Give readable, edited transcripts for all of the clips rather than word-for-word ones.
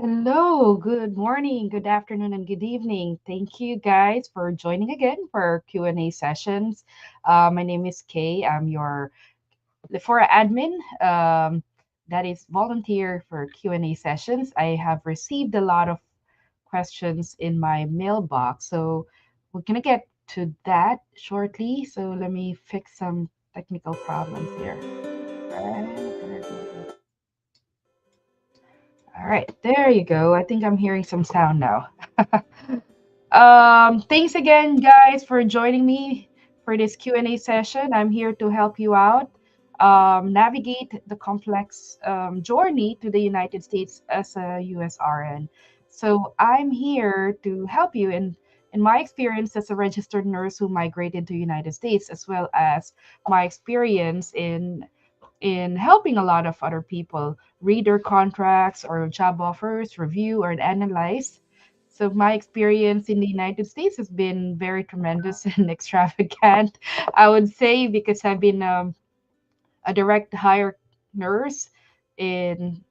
Hello, good morning, good afternoon, and good evening. Thank you guys for joining again for our Q&A sessions. My name is Kay. I'm your LEFORA admin. That is volunteer for Q&A sessions. I have received a lot of questions in my mailbox, so we're gonna get to that shortly. So let me fix some technical problems here. All right, there you go. I think I'm hearing some sound now. Thanks again, guys, for joining me for this Q&A session. I'm here to help you out navigate the complex journey to the United States as a USRN. So I'm here to help you in my experience as a registered nurse who migrated to United States, as well as my experience in helping a lot of other people read their contracts or job offers, review or analyze. So my experience in the United States has been very tremendous and extravagant, I would say, because I've been a direct hire nurse. In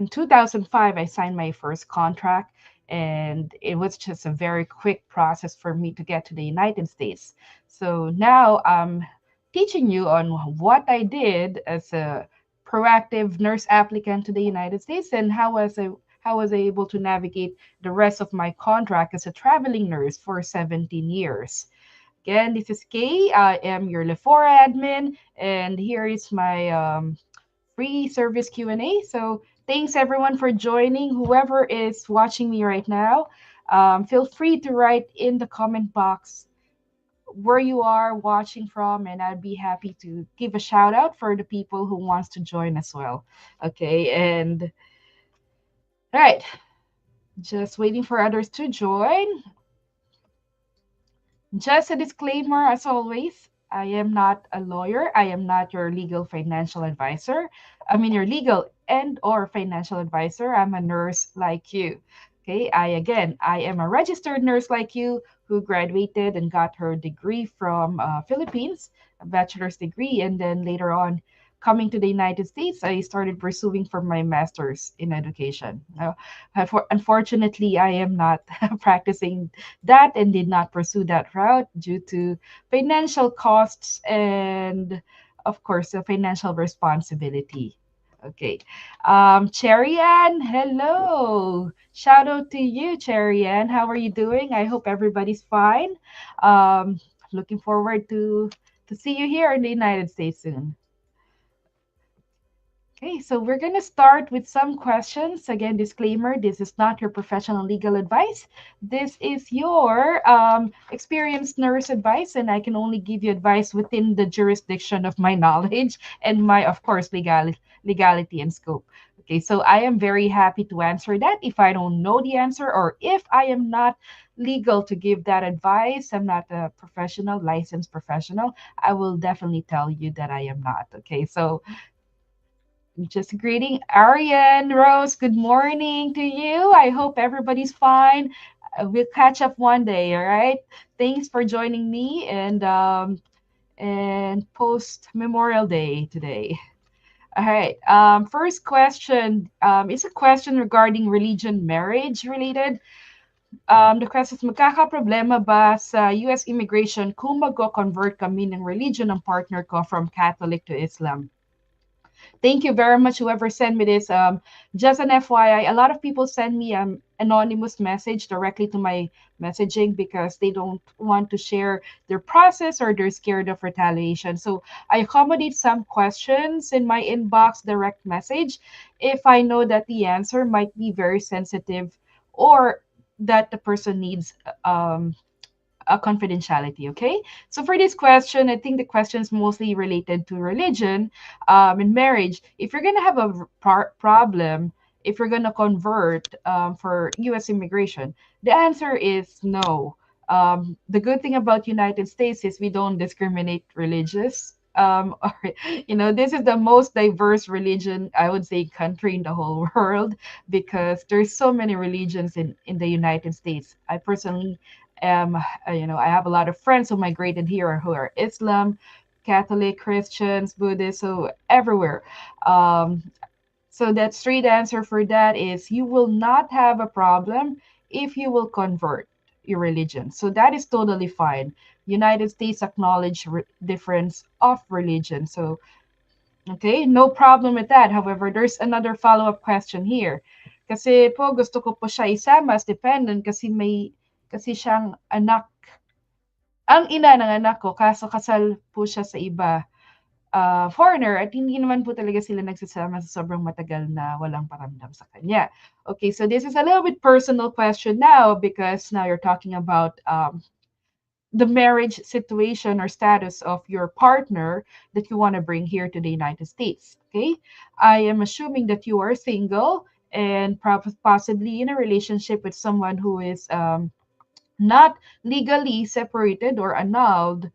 2005, I signed my first contract, and it was just a very quick process for me to get to the United States. So now I'm teaching you on what I did as a proactive nurse applicant to the United States and how was I able to navigate the rest of my contract as a traveling nurse for 17 years. Again, this is Kay. I am your LEFORA admin, and here is my free service Q&A. So thanks everyone for joining. Whoever is watching me right now, feel free to write in the comment box where you are watching from, and I'd be happy to give a shout out for the people who wants to join as well. Okay, and all right, just waiting for others to join. Just a disclaimer, as always, I am not a lawyer. I am not your legal financial advisor. I mean, your legal and or financial advisor. I'm a nurse like you. Okay, I am a registered nurse like you who graduated and got her degree from Philippines, a bachelor's degree, and then later on, coming to the United States, I started pursuing for my master's in education. Unfortunately, I am not practicing that and did not pursue that route due to financial costs and, of course, the financial responsibility. Okay. Cherry Ann, hello. Shout out to you, Cherry Ann. How are you doing? I hope everybody's fine. Um, Looking forward to see you here in the United States soon. Okay, so we're going to start with some questions. Again, disclaimer, this is not your professional legal advice. This is your experienced nurse advice, and I can only give you advice within the jurisdiction of my knowledge and my, of course, legality and scope. Okay, so I am very happy to answer that. If I don't know the answer or if I am not legal to give that advice, I'm not a professional, licensed professional, I will definitely tell you that I am not. Okay, so just greeting Ariane Rose. Good morning to you. I hope everybody's fine. We'll catch up one day. All right. Thanks for joining me and post Memorial Day today. All right. First question is a question regarding religion marriage related. The question is, magkakaproblema ba sa US immigration kung mag-convert kami ng religion ng partner ko from Catholic to Islam? Thank you very much, whoever sent me this. Just an FYI, a lot of people send me anonymous message directly to my messaging because they don't want to share their process or they're scared of retaliation. So I accommodate some questions in my inbox direct message if I know that the answer might be very sensitive or that the person needs a confidentiality. Okay, so for this question, I think the question is mostly related to religion and marriage. If you're gonna have a problem, if you're gonna convert for U.S. immigration, the answer is no. The good thing about United States is we don't discriminate religious. Or, this is the most diverse religion, I would say, country in the whole world because there's so many religions in the United States. I personally I have a lot of friends who migrated here who are Islam, Catholic, Christians, Buddhists, so everywhere. Um, So that straight answer for that is you will not have a problem if you will convert your religion. So that is totally fine. United States acknowledge difference of religion. So okay, no problem with that. However, there's another follow-up question here. Kasi po gusto ko po siya isama as dependent kasi siyang anak, ang ina ng anak ko kaso kasal po siya sa iba. Foreigner at hindi naman po talaga sila nagsasama sa sobrang matagal na walang paramdam sa kanya. Okay, so this is a little bit personal question now because now you're talking about the marriage situation or status of your partner that you want to bring here to the United States. Okay, I am assuming that you are single and possibly in a relationship with someone who is not legally separated or annulled,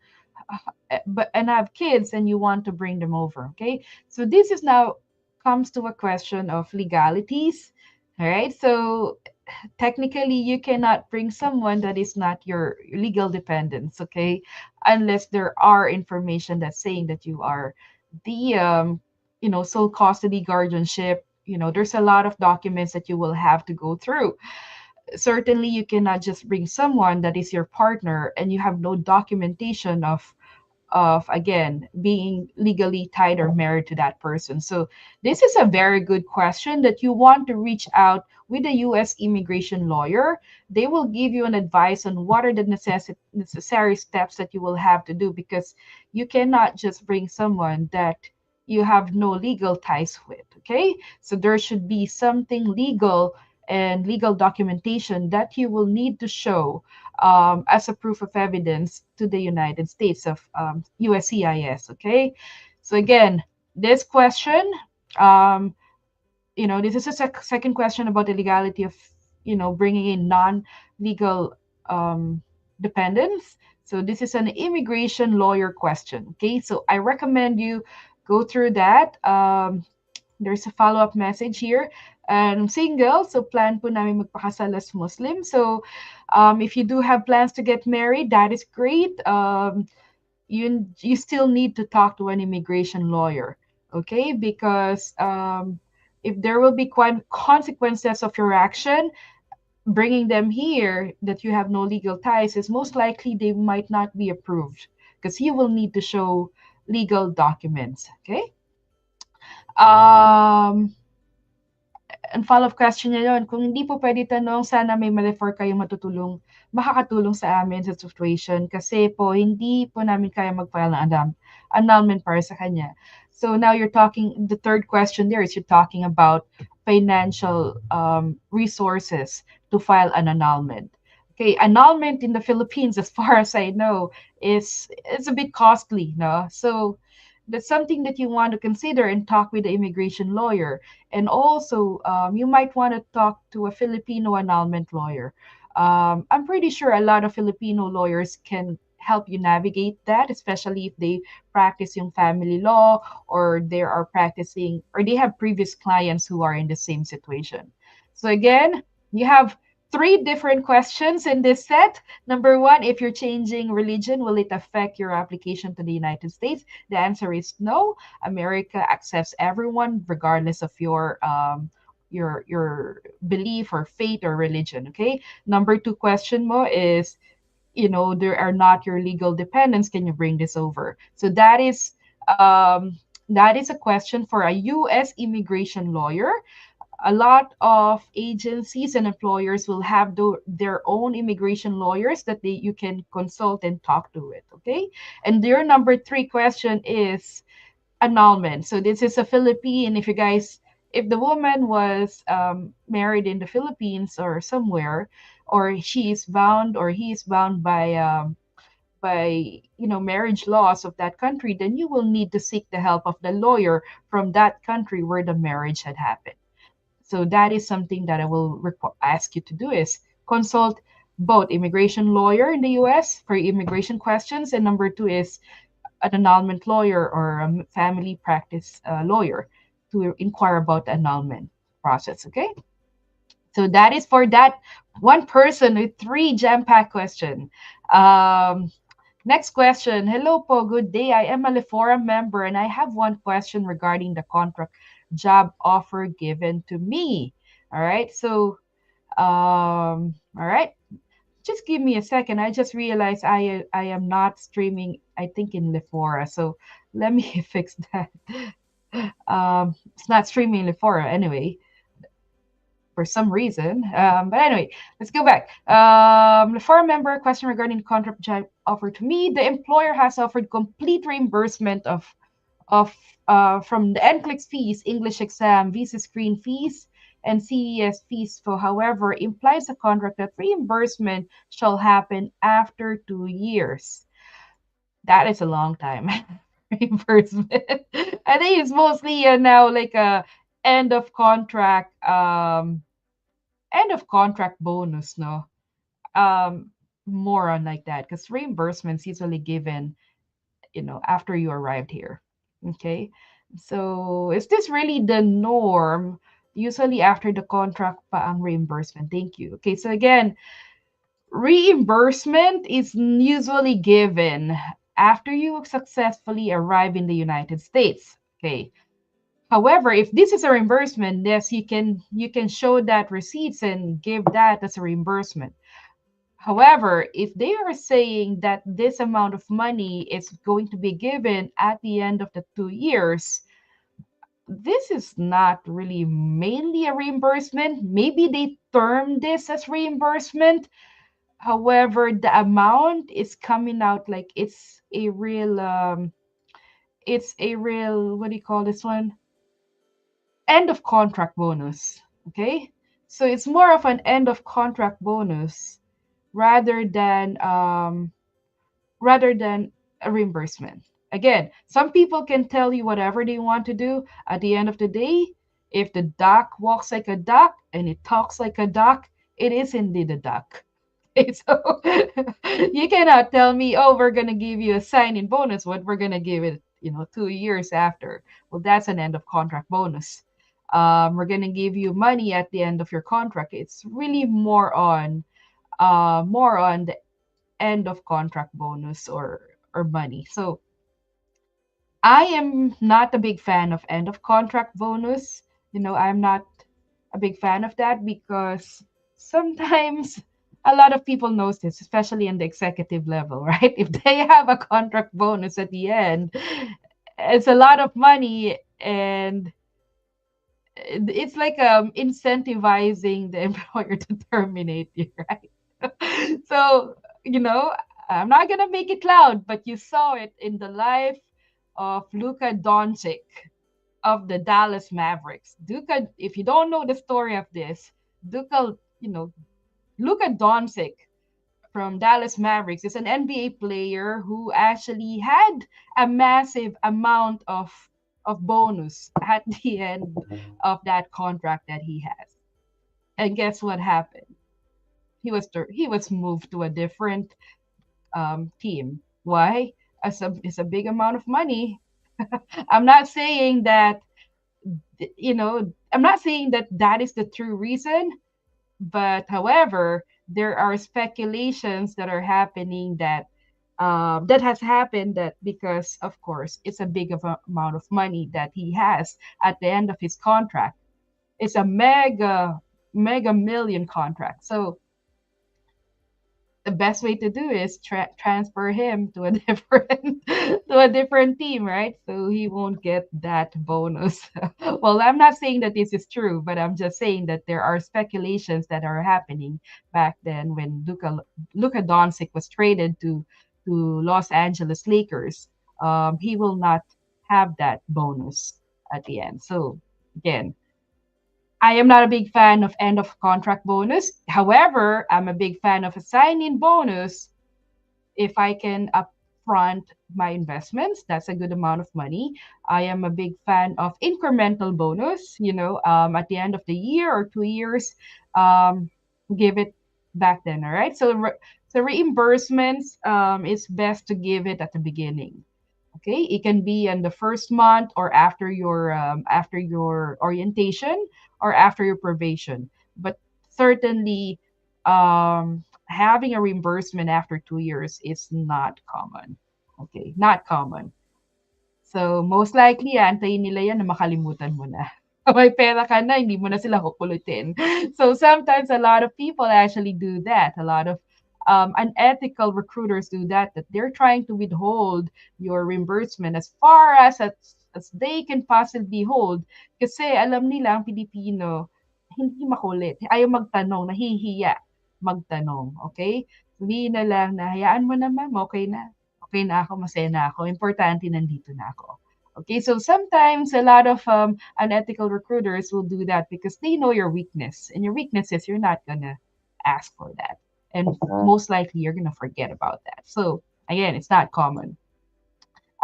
but and have kids and you want to bring them over. Okay, so this is now comes to a question of legalities. All right, so technically you cannot bring someone that is not your legal dependents, okay, unless there are information that's saying that you are the sole custody guardianship. There's a lot of documents that you will have to go through. Certainly you cannot just bring someone that is your partner and you have no documentation of again being legally tied or married to that person. So this is a very good question that you want to reach out with a US immigration lawyer. They will give you an advice on what are the necessary steps that you will have to do, because you cannot just bring someone that you have no legal ties with. Okay, so there should be something legal and legal documentation that you will need to show as a proof of evidence to the United States of USCIS. Okay, so again, this question, um, this is a second question about the legality of bringing in non-legal dependents. So this is an immigration lawyer question. Okay, so I recommend you go through that. There's a follow-up message here. I'm single, so plan po namin magpakasal as Muslim. So if you do have plans to get married, that is great. You still need to talk to an immigration lawyer, okay? Because if there will be consequences of your action, bringing them here that you have no legal ties, is most likely they might not be approved because you will need to show legal documents, okay? Ang follow-up question niya yun, kung hindi po pwede tanong, sana may ma-refer kayong makakatulong sa amin sa situation kasi po hindi po namin kaya mag-file ng annulment para sa kanya. So now the third question there is you're talking about financial resources to file an annulment. Okay, annulment in the Philippines, as far as I know, is a bit costly, no? So that's something that you want to consider and talk with the immigration lawyer. And also, you might want to talk to a Filipino annulment lawyer. I'm pretty sure a lot of Filipino lawyers can help you navigate that, especially if they practice yung family law or they are practicing or they have previous clients who are in the same situation. So again, you have three different questions in this set. Number one, if you're changing religion, will it affect your application to the United States? The answer is no. America accepts everyone regardless of your belief or faith or religion. Okay. Number two question mo is, there are not your legal dependents. Can you bring this over? So that is a question for a U.S. immigration lawyer. A lot of agencies and employers will have their own immigration lawyers that you can consult and talk to it. Okay, and your number three question is annulment. So this is a Philippine. If the woman was married in the Philippines or somewhere, or she is bound or he is bound by marriage laws of that country, then you will need to seek the help of the lawyer from that country where the marriage had happened. So that is something that I will ask you to do, is consult both immigration lawyer in the US for immigration questions, and number two is an annulment lawyer or a family practice lawyer to inquire about the annulment process. Okay, so that is for that one person with three jam-packed questions. Next question. Hello po, good day. I am a LEFORA member and I have one question regarding the contract job offer given to me. All right. So, all right. Just give me a second. I just realized I am not streaming, I think, in LEFORA. So let me fix that. It's not streaming in LEFORA anyway, for some reason. But anyway, let's go back. LEFORA member question regarding contract job offer to me. The employer has offered complete reimbursement of from the NCLEX fees, English exam, visa screen fees, and CES fees. So, however, implies a contract that reimbursement shall happen after 2 years. That is a long time. Reimbursement. I think it's mostly now like a end of contract, end of contract bonus, no? Um, More on like that because reimbursements usually given, after you arrived here. Okay. So is this really the norm? Usually after the contract pa ang reimbursement. Thank you. Okay. So again, reimbursement is usually given after you successfully arrive in the United States. Okay. However, if this is a reimbursement, yes, you can show that receipts and give that as a reimbursement. However, if they are saying that this amount of money is going to be given at the end of the 2 years, this is not really mainly a reimbursement. Maybe they term this as reimbursement. However, the amount is coming out like it's a real, what do you call this one? End of contract bonus. Okay. So it's more of an end of contract bonus rather than um rather than a reimbursement. Again, some people can tell you whatever they want to do. At the end of the day, if the duck walks like a duck and it talks like a duck, it is indeed a duck. Okay, so you cannot tell me, oh, we're gonna give you a sign-in bonus, what we're gonna give it, 2 years after. Well, that's an end of contract bonus. We're gonna give you money at the end of your contract. It's really more on the end of contract bonus or money. So I am not a big fan of end of contract bonus. I'm not a big fan of that because sometimes a lot of people knows this, especially in the executive level, right? If they have a contract bonus at the end, it's a lot of money and it's like incentivizing the employer to terminate you, right? So, you know, I'm not gonna make it loud, but you saw it in the life of Luka Doncic of the Dallas Mavericks. Luka, if you don't know the story of this, Luka, Luka Doncic from Dallas Mavericks is an NBA player who actually had a massive amount of bonus at the end of that contract that he has. And guess what happened? He was moved to a different team. Why? It's a big amount of money. I'm not saying that I'm not saying that that is the true reason, but however, there are speculations that are happening that has happened that because of course it's a big of amount of money that he has at the end of his contract. It's a mega million contract. So the best way to do is transfer him to a different to a different team, right? So he won't get that bonus. Well, I'm not saying that this is true, but I'm just saying that there are speculations that are happening back then when Luka Doncic was traded to Los Angeles Lakers. He will not have that bonus at the end. So again, I am not a big fan of end of contract bonus. However, I'm a big fan of a sign-in bonus if I can upfront my investments. That's a good amount of money. I am a big fan of incremental bonus. At the end of the year or 2 years, um, give it back then. All right. So reimbursements, it's best to give it at the beginning. Okay, it can be in the first month or after your orientation or after your probation. But certainly, having a reimbursement after 2 years is not common. Okay, not common. So most likely, antayin nila yan na makalimutan mo na. May pera ka na, hindi mo na sila kukulitin. So sometimes a lot of people actually do that. A lot of unethical recruiters do that, that they're trying to withhold your reimbursement as they can possibly hold. Kasi alam nila ang Pilipino, hindi makulit. Ayaw magtanong, nahihiya magtanong. Okay? Sabihin na lang na, hayaan mo na ma'am, okay na. Okay na ako, masaya na ako. Importante, nandito na ako. Okay, so sometimes a lot of unethical recruiters will do that because they know your weakness, and your weakness is you're not gonna ask for that, and most likely you're gonna forget about that. So again, it's not common.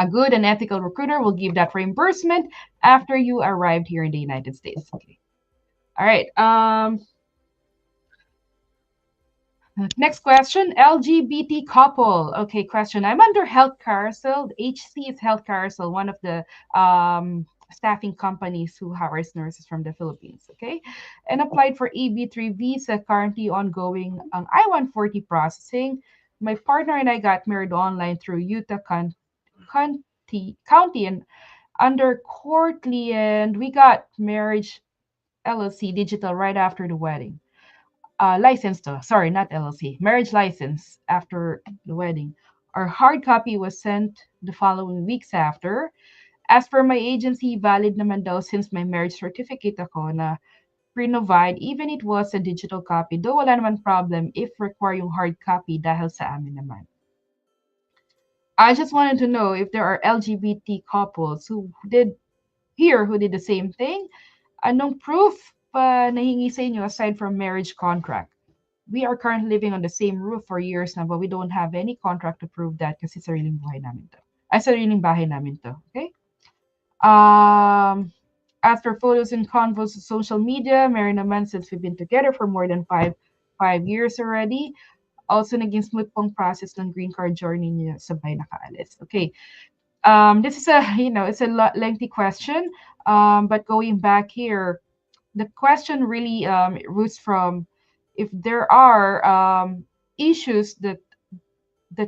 A good and ethical recruiter will give that reimbursement after you arrived here in the United States. Okay. All right. Next question, LGBT couple. Okay, question. I'm under Health Carousel. HC is Health Carousel, one of the staffing companies who hires nurses from the Philippines. Okay, and applied for AB3 visa, currently ongoing I-140 processing. My partner and I got married online through Utah County and under Courtly, and we got marriage LLC digital right after the wedding. License to, sorry, not LLC, marriage license after the wedding. Our hard copy was sent the following weeks after. As per my agency, valid naman daw since my marriage certificate ako na pre-provide, even it was a digital copy. Though wala naman problem if require yung hard copy dahil sa amin naman. I just wanted to know if there are LGBT couples who did the same thing. Anong proof pa nahingi sa inyo aside from marriage contract? We are currently living on the same roof for years now, but we don't have any contract to prove that kasi sariling buhay namin to. Ay, sariling bahay namin to. Okay? As for photos and convos on social media, married naman since we've been together for more than five years already. Also, naging smooth pong process ng green card journey niya, sabay nakaalis. Okay. This is it's a lengthy question. But going back here, the question really roots from if there are issues that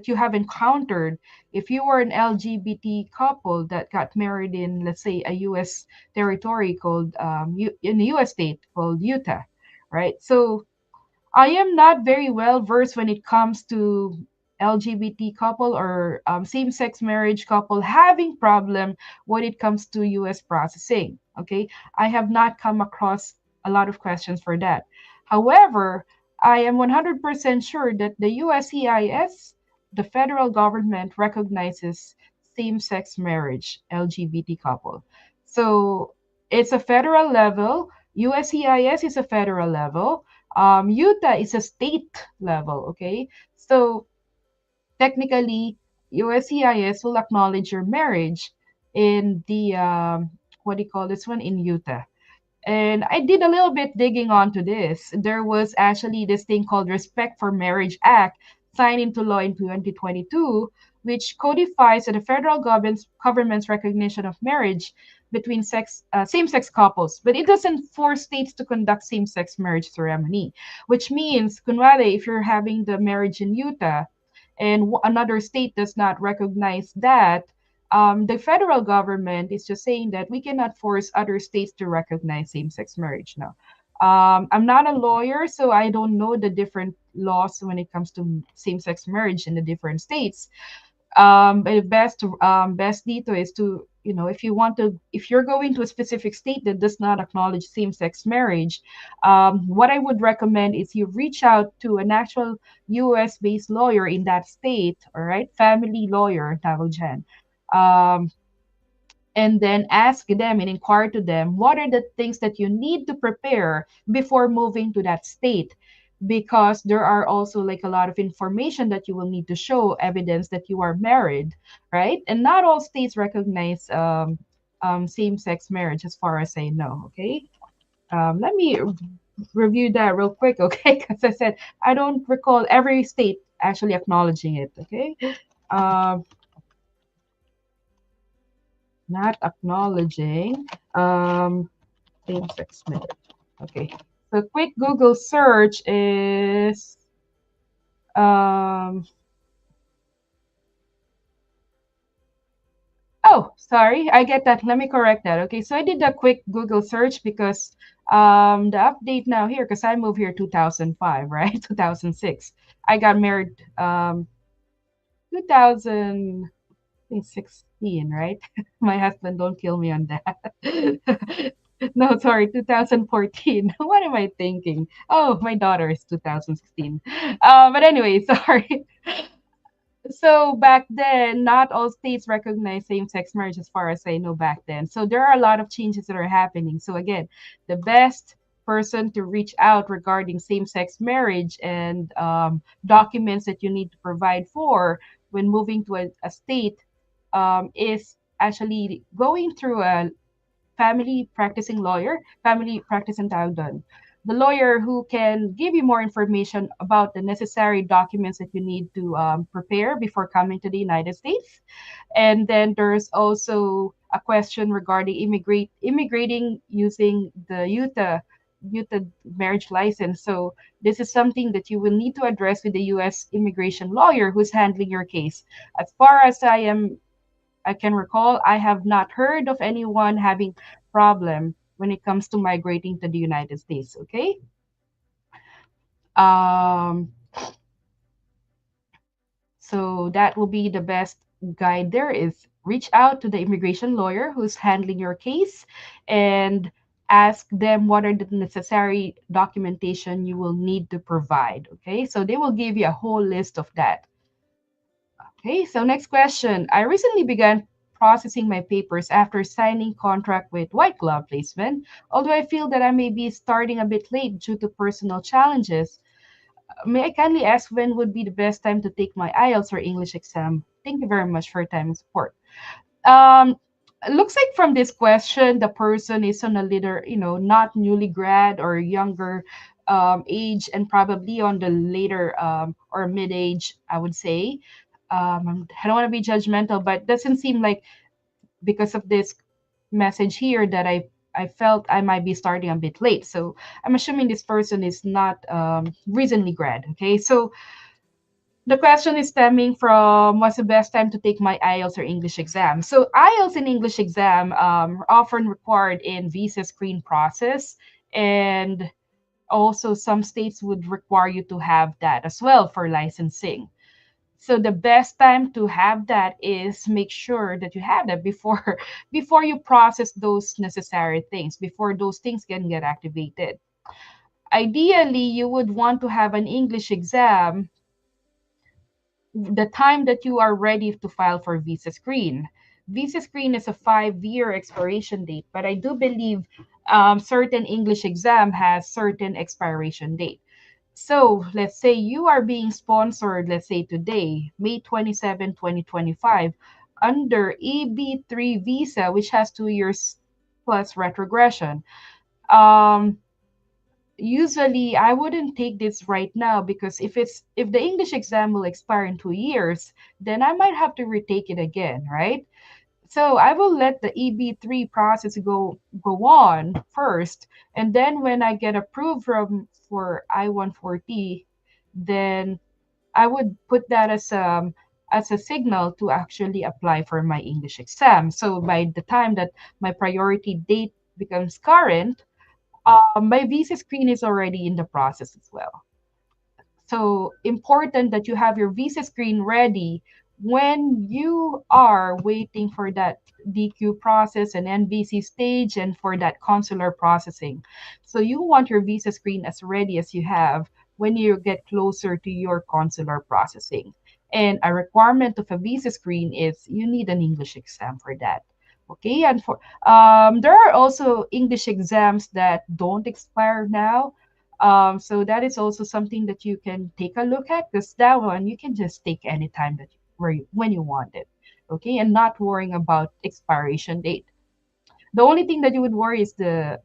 you have encountered if you were an LGBT couple that got married in, let's say, a U.S. territory called in a U.S. state called Utah, right? So I am not very well versed when it comes to LGBT couple or same-sex marriage couple having problem when it comes to U.S. processing. Okay, I have not come across a lot of questions for that. However, I am 100% sure that the USCIS, the federal government, recognizes same-sex marriage, LGBT couple. So it's a federal level. USCIS is a federal level. Utah is a state level, okay? So technically, USCIS will acknowledge your marriage in the, what do you call this one, in Utah. And I did a little bit digging onto this. There was actually this thing called Respect for Marriage Act signed into law in 2022, which codifies the federal government's recognition of marriage between same-sex couples, but it doesn't force states to conduct same-sex marriage ceremony, which means, kunwari, if you're having the marriage in Utah and another state does not recognize that, the federal government is just saying that we cannot force other states to recognize same-sex marriage now. I'm not a lawyer, so I don't know the different laws when it comes to same-sex marriage in the different states. But best dito is to, if you're going to a specific state that does not acknowledge same-sex marriage, what I would recommend is you reach out to an actual US-based lawyer in that state, all right, family lawyer, tawag dyan. And then ask them and inquire to them what are the things that you need to prepare before moving to that state, because there are also like a lot of information that you will need to show evidence that you are married, right? And not all states recognize same-sex marriage as far as I know. Okay, let me review that real quick. Okay, because I said I don't recall every state actually acknowledging it. Okay, not acknowledging same-sex marriage. Okay, so quick Google search is Oh, sorry, I get that. Let me correct that. Okay, so I did a quick Google search because the update now here, because I moved here 2005, right? 2006. I got married 2016, right? My husband, don't kill me on that. No, sorry, 2014. What am I thinking? Oh, my daughter is 2016. But anyway, sorry. So back then, not all states recognize same-sex marriage as far as I know back then. So there are a lot of changes that are happening. So again, the best person to reach out regarding same-sex marriage and documents that you need to provide for when moving to a state is actually going through a family practicing tawag doon. The lawyer who can give you more information about the necessary documents that you need to prepare before coming to the United States. And then there's also a question regarding immigrating using the Utah marriage license. So this is something that you will need to address with the U.S. immigration lawyer who's handling your case. As far as I can recall, I have not heard of anyone having problem when it comes to migrating to the United States. Okay. Um, so that will be the best guide there is reach out to the immigration lawyer who's handling your case and ask them what are the necessary documentation you will need to provide. Okay. So they will give you a whole list of that. Okay, so next question. I recently began processing my papers after signing contract with White Glove Placement, although I feel that I may be starting a bit late due to personal challenges. May I kindly ask when would be the best time to take my IELTS or English exam? Thank you very much for your time and support. Um, it looks like from this question, the person is on a little, not newly grad or younger age and probably on the later or mid age, I would say. I don't want to be judgmental, but doesn't seem like because of this message here that I felt I might be starting a bit late. So I'm assuming this person is not recently grad. Okay, so the question is stemming from what's the best time to take my IELTS or English exam. So IELTS and English exam are often required in visa screen process, and also some states would require you to have that as well for licensing. So the best time to have that is make sure that you have that before before you process those necessary things, before those things can get activated. Ideally, you would want to have an English exam the time that you are ready to file for visa screen. Visa screen is a 5-year expiration date, but I do believe certain English exam has certain expiration date. So let's say you are being sponsored, let's say today, May 27, 2025, under EB3 visa, which has 2 years plus retrogression. Um, Usually I wouldn't take this right now because if the English exam will expire in 2 years, then I might have to retake it again, right? So I will let the EB3 process go on first, and then when I get approved from for I-140, then I would put that as a signal to actually apply for my English exam. So by the time that my priority date becomes current, my visa screen is already in the process as well. So important that you have your visa screen ready when you are waiting for that DQ process and NVC stage and for that consular processing. So you want your visa screen as ready as you have when you get closer to your consular processing. And a requirement of a visa screen is you need an English exam for that. Okay, and for there are also English exams that don't expire now, so that is also something that you can take a look at because that one you can just take anytime when you want it. Okay, and not worrying about expiration date. The only thing that you would worry is the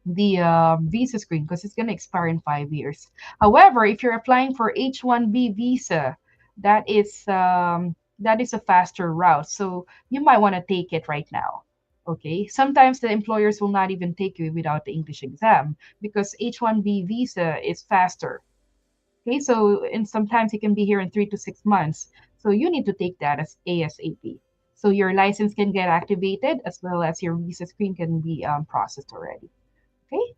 visa screen because it's going to expire in 5 years. However, if you're applying for H-1B visa, that is a faster route. So you might want to take it right now. Okay. Sometimes the employers will not even take you without the English exam because H-1B visa is faster. Okay. So and sometimes it can be here in 3 to 6 months. So you need to take that as ASAP. so your license can get activated as well as your visa screen can be processed already. Okay.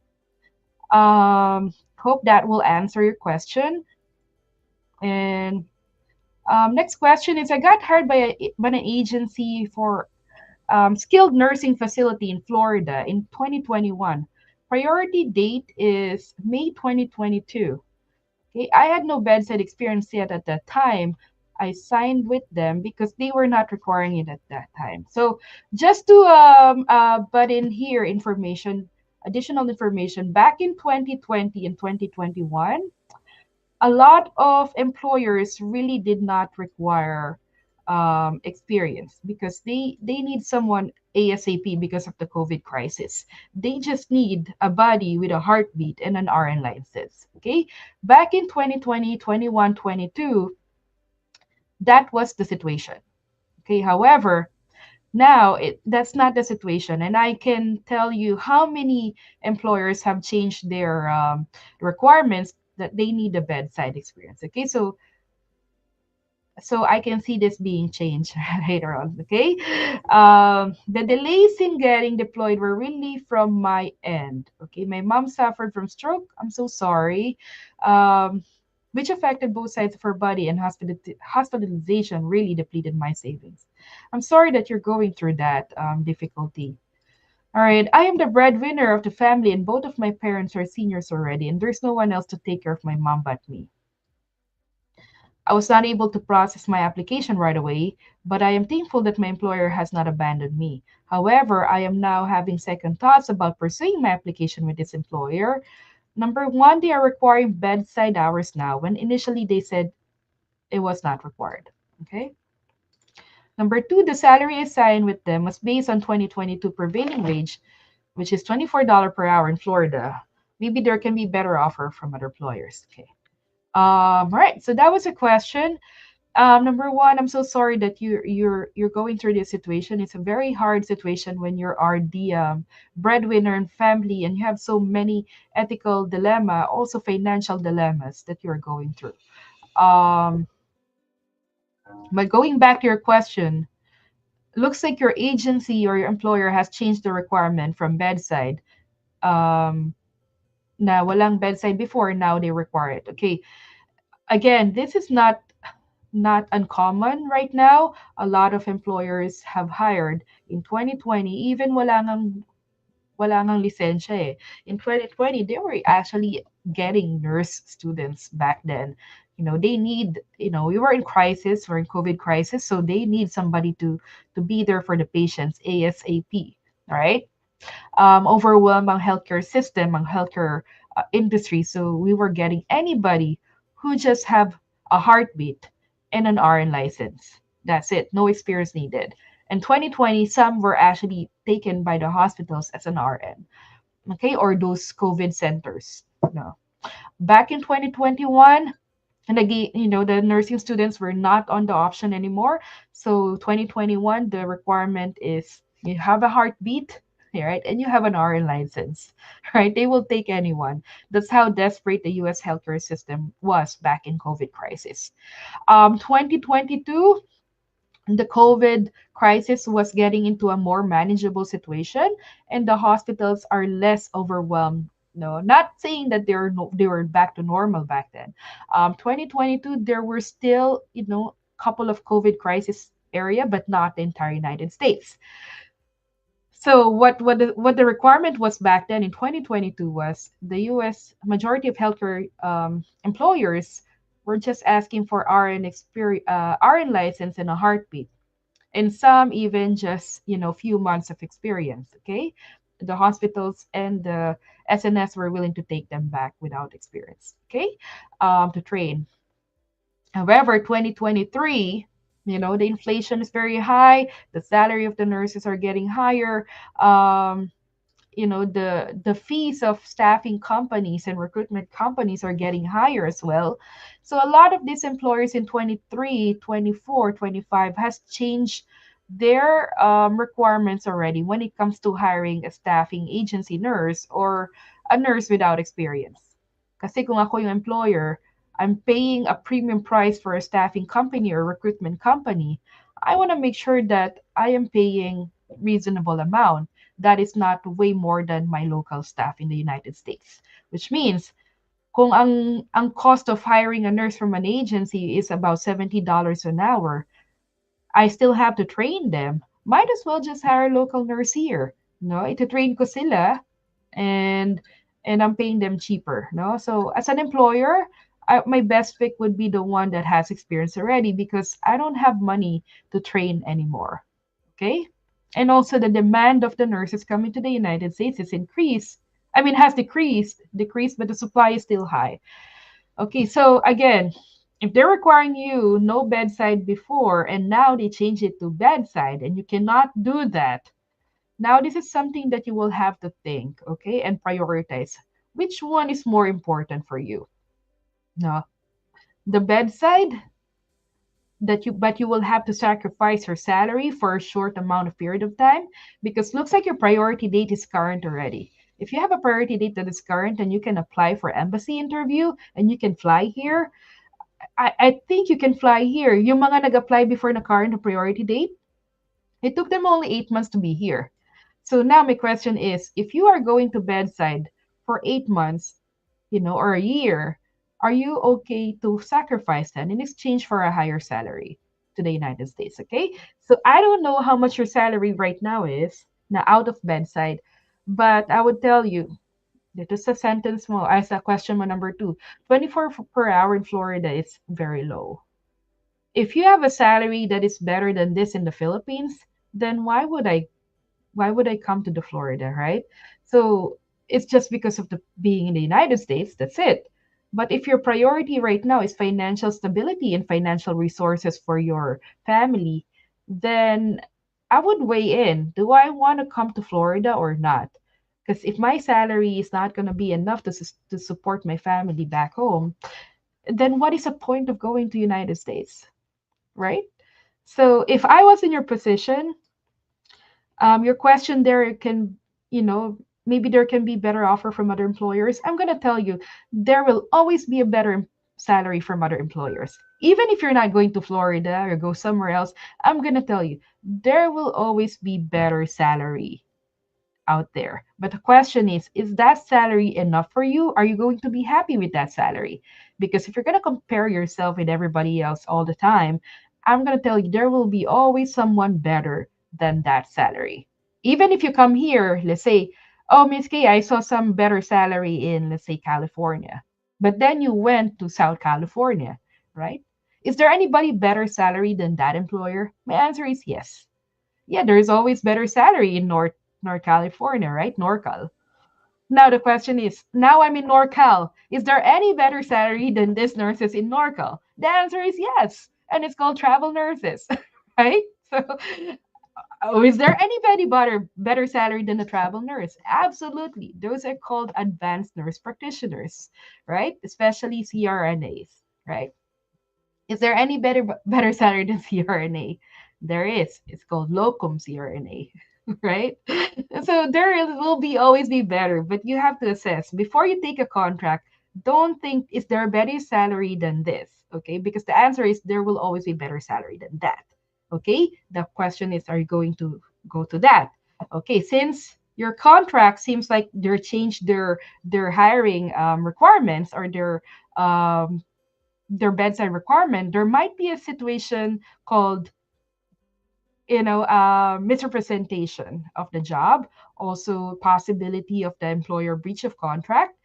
Hope that will answer your question. And next question is, I got hired by an agency for skilled nursing facility in Florida in 2021. Priority date is May 2022. Okay, I had no bedside experience yet at that time. I signed with them because they were not requiring it at that time. So just to butt in here information, additional information, back in 2020 and 2021, a lot of employers really did not require experience because they need someone ASAP because of the COVID crisis. They just need a body with a heartbeat and an RN license. Okay, back in 2020, 21, 22, that was the situation. Okay, however, now that's not the situation, and I can tell you how many employers have changed their requirements that they need a bedside experience. Okay, so I can see this being changed later on. Okay, the delays in getting deployed were really from my end. Okay, my mom suffered from stroke. I'm so sorry. Um, which affected both sides of her body, and hospitalization really depleted my savings. I'm sorry that you're going through that difficulty. All right, I am the breadwinner of the family, and both of my parents are seniors already, and there's no one else to take care of my mom but me. I was not able to process my application right away, but I am thankful that my employer has not abandoned me. However, I am now having second thoughts about pursuing my application with this employer. Number one, they are requiring bedside hours now, when initially they said it was not required. Okay. Number two, the salary assigned with them was based on 2022 prevailing wage, which is $24 per hour in Florida. Maybe there can be better offer from other employers. Okay. All right. So that was a question. Number one, I'm so sorry that you're going through this situation. It's a very hard situation when you are the breadwinner and family, and you have so many ethical dilemma, also financial dilemmas that you're going through. Um, but going back to your question, looks like your agency or your employer has changed the requirement from bedside. Um, na walang bedside before, now they require it. Okay. Again, this is not uncommon right now. A lot of employers have hired in 2020, even wala ngang lisensya eh. In 2020, they were actually getting nurse students back then. They need, we were in crisis, we're in COVID crisis, so they need somebody to be there for the patients ASAP. All right. Overwhelmed ang healthcare system, ang healthcare industry. So we were getting anybody who just have a heartbeat and an RN license. That's it. No experience needed. In 2020, some were actually taken by the hospitals as an RN, okay, or those COVID centers. No. Back in 2021, and again, the nursing students were not on the option anymore. So 2021, the requirement is you have a heartbeat, right? And you have an RN license, right? They will take anyone. That's how desperate the US healthcare system was back in COVID crisis. 2022, the COVID crisis was getting into a more manageable situation, and the hospitals are less overwhelmed. No, not saying that they were back to normal back then. 2022, there were still, couple of COVID crisis area, but not the entire United States. So what the requirement was back then in 2022 was the U.S. majority of healthcare employers were just asking for RN experience, RN license and a heartbeat, and some even just few months of experience. Okay, the hospitals and the SNS were willing to take them back without experience. Okay, to train. However, 2023, the inflation is very high. The salary of the nurses are getting higher. The fees of staffing companies and recruitment companies are getting higher as well. So a lot of these employers in 23, 24, 25 has changed their requirements already when it comes to hiring a staffing agency nurse or a nurse without experience. Kasi kung ako yung employer, I'm paying a premium price for a staffing company or recruitment company. I want to make sure that I am paying reasonable amount that is not way more than my local staff in the United States. Which means kung ang cost of hiring a nurse from an agency is about $70 an hour, I still have to train them. Might as well just hire a local nurse here. No, ito-train ko sila and I'm paying them cheaper. No, so as an employer, my best pick would be the one that has experience already because I don't have money to train anymore. Okay, and also the demand of the nurses coming to the United States is increased. I mean, has decreased, but the supply is still high. Okay, so again, if they're requiring you no bedside before and now they change it to bedside and you cannot do that, now this is something that you will have to think, okay, and prioritize. Which one is more important for you? No, the bedside that you but you will have to sacrifice your salary for a short amount of period of time because looks like your priority date is current already. If you have a priority date that is current and you can apply for embassy interview and you can fly here, I think you can fly here. Yung mga nag-apply before na current priority date, it took them only 8 months to be here. So now my question is, if you are going to bedside for 8 months, or a year, are you okay to sacrifice that in exchange for a higher salary to the United States? Okay. So I don't know how much your salary right now is na out of bedside, but I would tell you, dito sa sentence mo, as a question mo number two, 24 per hour in Florida is very low. If you have a salary that is better than this in the Philippines, then why would I come to the Florida, right? So it's just because of the being in the United States, that's it. But if your priority right now is financial stability and financial resources for your family, then I would weigh in. Do I want to come to Florida or not? Because if my salary is not going to be enough to support my family back home, then what is the point of going to United States, right? So if I was in your position, your question there can, maybe there can be better offer from other employers. I'm going to tell you, there will always be a better salary from other employers. Even if you're not going to Florida or go somewhere else, I'm going to tell you, there will always be better salary out there. But the question is that salary enough for you? Are you going to be happy with that salary? Because if you're going to compare yourself with everybody else all the time, I'm going to tell you, there will be always someone better than that salary. Even if you come here, let's say, oh, Miss Kay, I saw some better salary in, let's say, California. But then you went to South California, right? Is there anybody better salary than that employer? My answer is yes. Yeah, there's always better salary in North California, right? NorCal. Now the question is, now I'm in NorCal. Is there any better salary than these nurses in NorCal? The answer is yes, and it's called travel nurses, right? So, oh, is there anybody better salary than a travel nurse? Absolutely. Those are called advanced nurse practitioners, right? Especially CRNAs, right? Is there any better salary than CRNA? There is. It's called locum CRNA, right? So there will be always be better, but you have to assess before you take a contract. Don't think is there a better salary than this, okay? Because the answer is there will always be better salary than that. Okay? The question is, are you going to go to that? Okay, since your contract seems like they're changed their hiring requirements or their bedside requirement, there might be a situation called misrepresentation of the job, also possibility of the employer breach of contract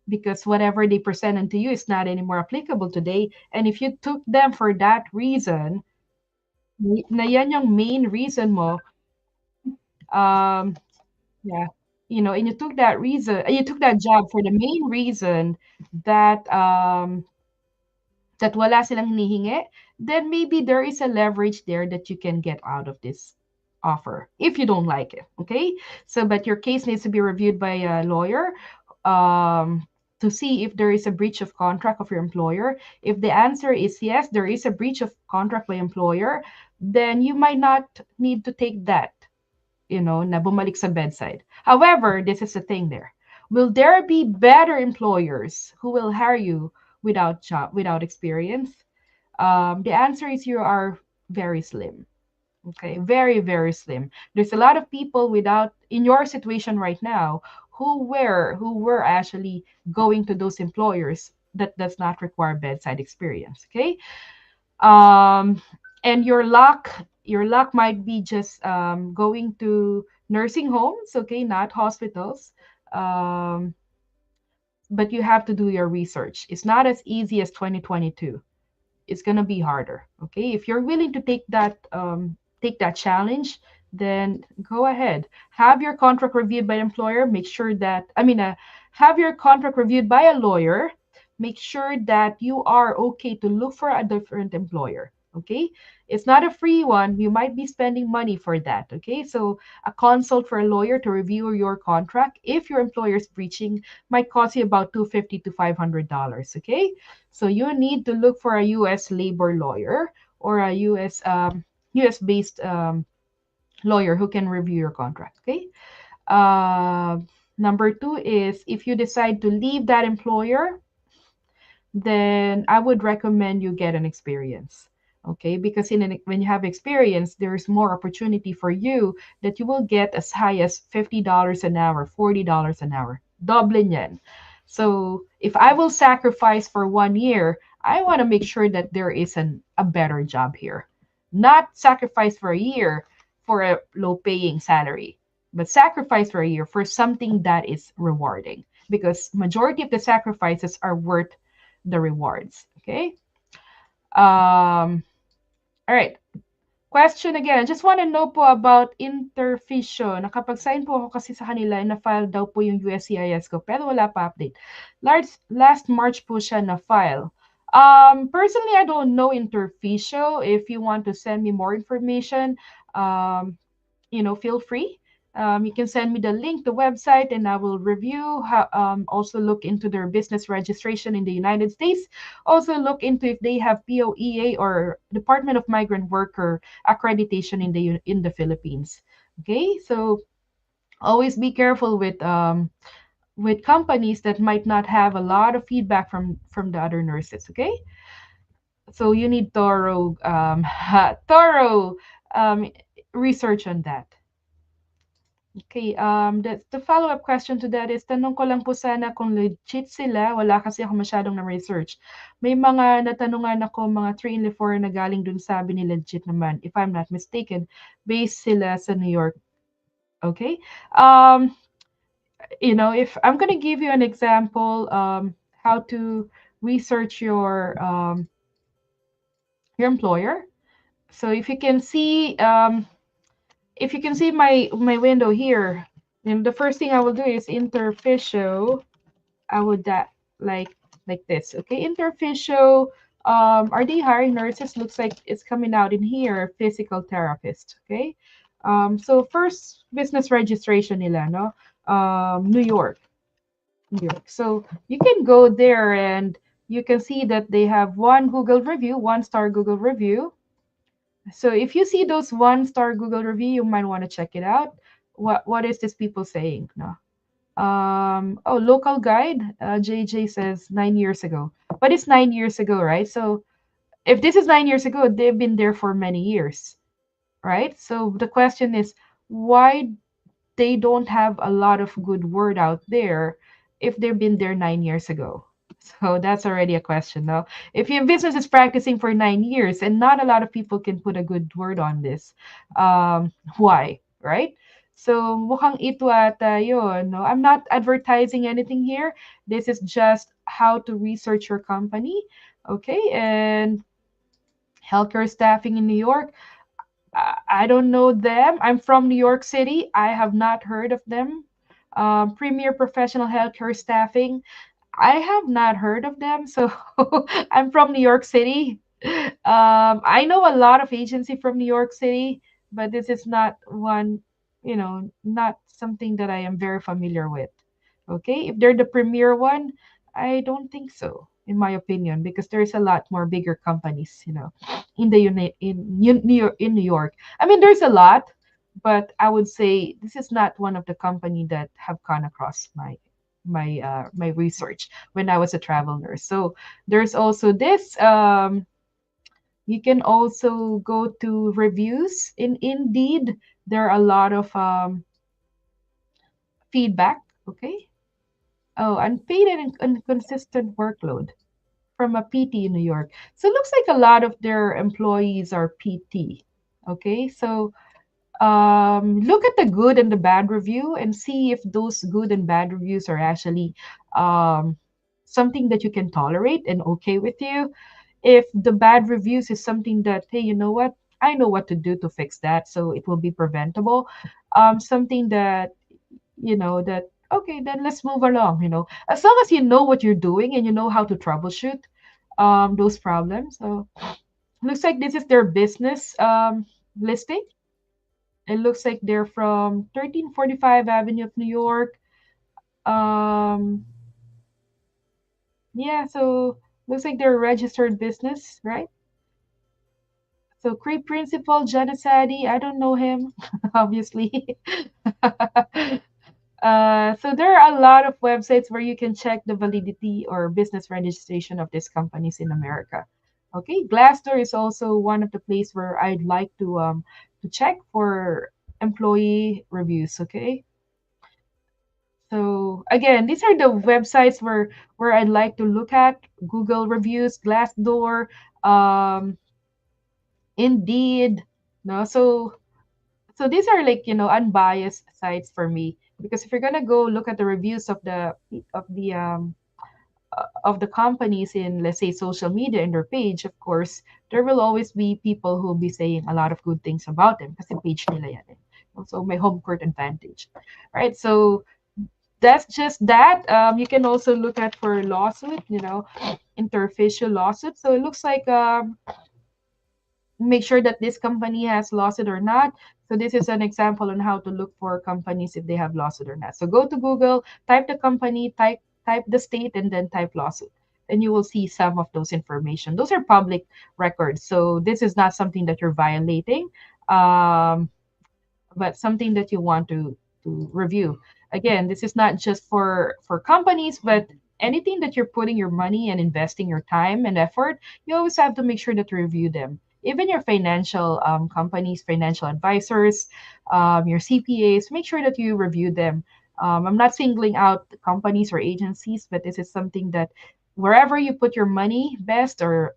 because whatever they presented to you is not anymore applicable today. And if you took them for that reason, na yan yung main reason mo, um, yeah, and you took that job for the main reason that wala silang hinihingi, then maybe there is a leverage there that you can get out of this offer if you don't like it. Okay. So, but your case needs to be reviewed by a lawyer to see if there is a breach of contract of your employer. If the answer is yes, there is a breach of contract by employer, then you might not need to take that, na bumalik sa bedside. However, this is the thing there. Will there be better employers who will hire you without experience? The answer is you are very slim. Okay, very, very slim. There's a lot of people without in your situation right now who were actually going to those employers that does not require bedside experience. Okay. Um, and your luck might be just going to nursing homes, okay, not hospitals. Um, but you have to do your research. It's not as easy as 2022. It's gonna be harder. Okay, if you're willing to take that challenge, then go ahead. Have your contract reviewed by employer. Make sure that have your contract reviewed by a lawyer. Make sure that you are okay to look for a different employer. Okay, it's not a free one. You might be spending money for that. Okay, so a consult for a lawyer to review your contract if your employer is breaching might cost you about $250 to $500. Okay, so you need to look for a U.S. labor lawyer or a U.S. based lawyer who can review your contract. Okay. Uh, Number two is if you decide to leave that employer, then I would recommend you get an experience. Okay, because when you have experience, there's more opportunity for you that you will get as high as $50 an hour, $40 an hour, Dublin yen. So if I will sacrifice for 1 year, I want to make sure that there is a better job here. Not sacrifice for a year for a low paying salary, but sacrifice for a year for something that is rewarding because majority of the sacrifices are worth the rewards. Okay. All right. Question again. I just want to know po about Interfisio. Nakapag-sign po ako kasi sa kanila na-file daw po yung USCIS ko pero wala pa update. Last March po siya na-file. Personally, I don't know Interfisio. If you want to send me more information, um, feel free. You can send me the link, the website, and I will review. Also look into their business registration in the United States. Also look into if they have POEA or Department of Migrant Worker accreditation in the Philippines. Okay, so always be careful with companies that might not have a lot of feedback from the other nurses. Okay, so you need thorough um, research on that. Okay, the follow-up question to that is, tanong ko lang po sana kung legit sila, wala kasi ako masyadong na-research. May mga natanungan ako, mga 3 in LEFORA na galing dun sabi ni legit naman, if I'm not mistaken, based sila sa New York. Okay? Um, if I'm gonna give you an example, how to research your employer. So if you can see my window here, then the first thing I will do is Interfisio. I would that like this. Okay, Interfisio. Are they hiring nurses? Looks like it's coming out in here. Physical therapist. Okay. So first business registration nila, no? New York, New York. So you can go there and you can see that they have one Google review, 1-star Google review. So if you see those 1-star Google review, you might want to check it out. What is this people saying? No. Local guide. JJ says 9 years ago, but it's 9 years ago, right? So if this is 9 years ago, they've been there for many years, right? So the question is, why they don't have a lot of good word out there if they've been there 9 years ago? So that's already a question now. If your business is practicing for 9 years and not a lot of people can put a good word on this, why, right? So mukhang ito ata yun, no? I'm not advertising anything here. This is just how to research your company, okay? And healthcare staffing in New York, I don't know them. I'm from New York City. I have not heard of them. Premier Professional Healthcare Staffing, I have not heard of them. So I'm from New York City. I know a lot of agency from New York City, but this is not one, not something that I am very familiar with. Okay, if they're the premier one, I don't think so, in my opinion, because there's a lot more bigger companies, in the uni- in New York. In New York, I mean, there's a lot, but I would say this is not one of the company that have gone across my research when I was a travel nurse. So there's also this You can also go to reviews in Indeed. There are a lot of feedback. Okay. Oh, unpaid and inconsistent workload from a PT in New York. So it looks like a lot of their employees are PT. Okay. So look at the good and the bad review and see if those good and bad reviews are actually um, something that you can tolerate and okay with you. If the bad reviews is something that, hey, you know what, I know what to do to fix that, so it will be preventable. Something that, that, okay, then let's move along. As long as you know what you're doing and you know how to troubleshoot those problems. So looks like this is their business listing. It looks like they're from 1345 Avenue of New York. Um, yeah, so looks like they're a registered business, right? So Cree Principal, Janasadi, I don't know him, obviously. So there are a lot of websites where you can check the validity or business registration of these companies in America. Okay, Glassdoor is also one of the place where I'd like to check for employee reviews. Okay, so again, these are the websites where I'd like to look at: Google reviews, Glassdoor, um, Indeed. No, so these are like unbiased sites for me, because if you're gonna go look at the reviews of the companies in, let's say, social media in their page, of course there will always be people who will be saying a lot of good things about them kasi page nila yan eh. So may home court advantage, right? So that's just that. You can also look at for lawsuit, interfacial lawsuit. So it looks like make sure that this company has lawsuit or not. So this is an example on how to look for companies if they have lawsuit or not. So go to Google, type the company, type the state, and then type lawsuit. And you will see some of those information. Those are public records. So this is not something that you're violating. Um, but something that you want to review. Again, this is not just for companies, but anything that you're putting your money and investing your time and effort, you always have to make sure that you review them. Even your financial companies, financial advisors, your CPAs, make sure that you review them. I'm not singling out companies or agencies, but this is something that wherever you put your money, best or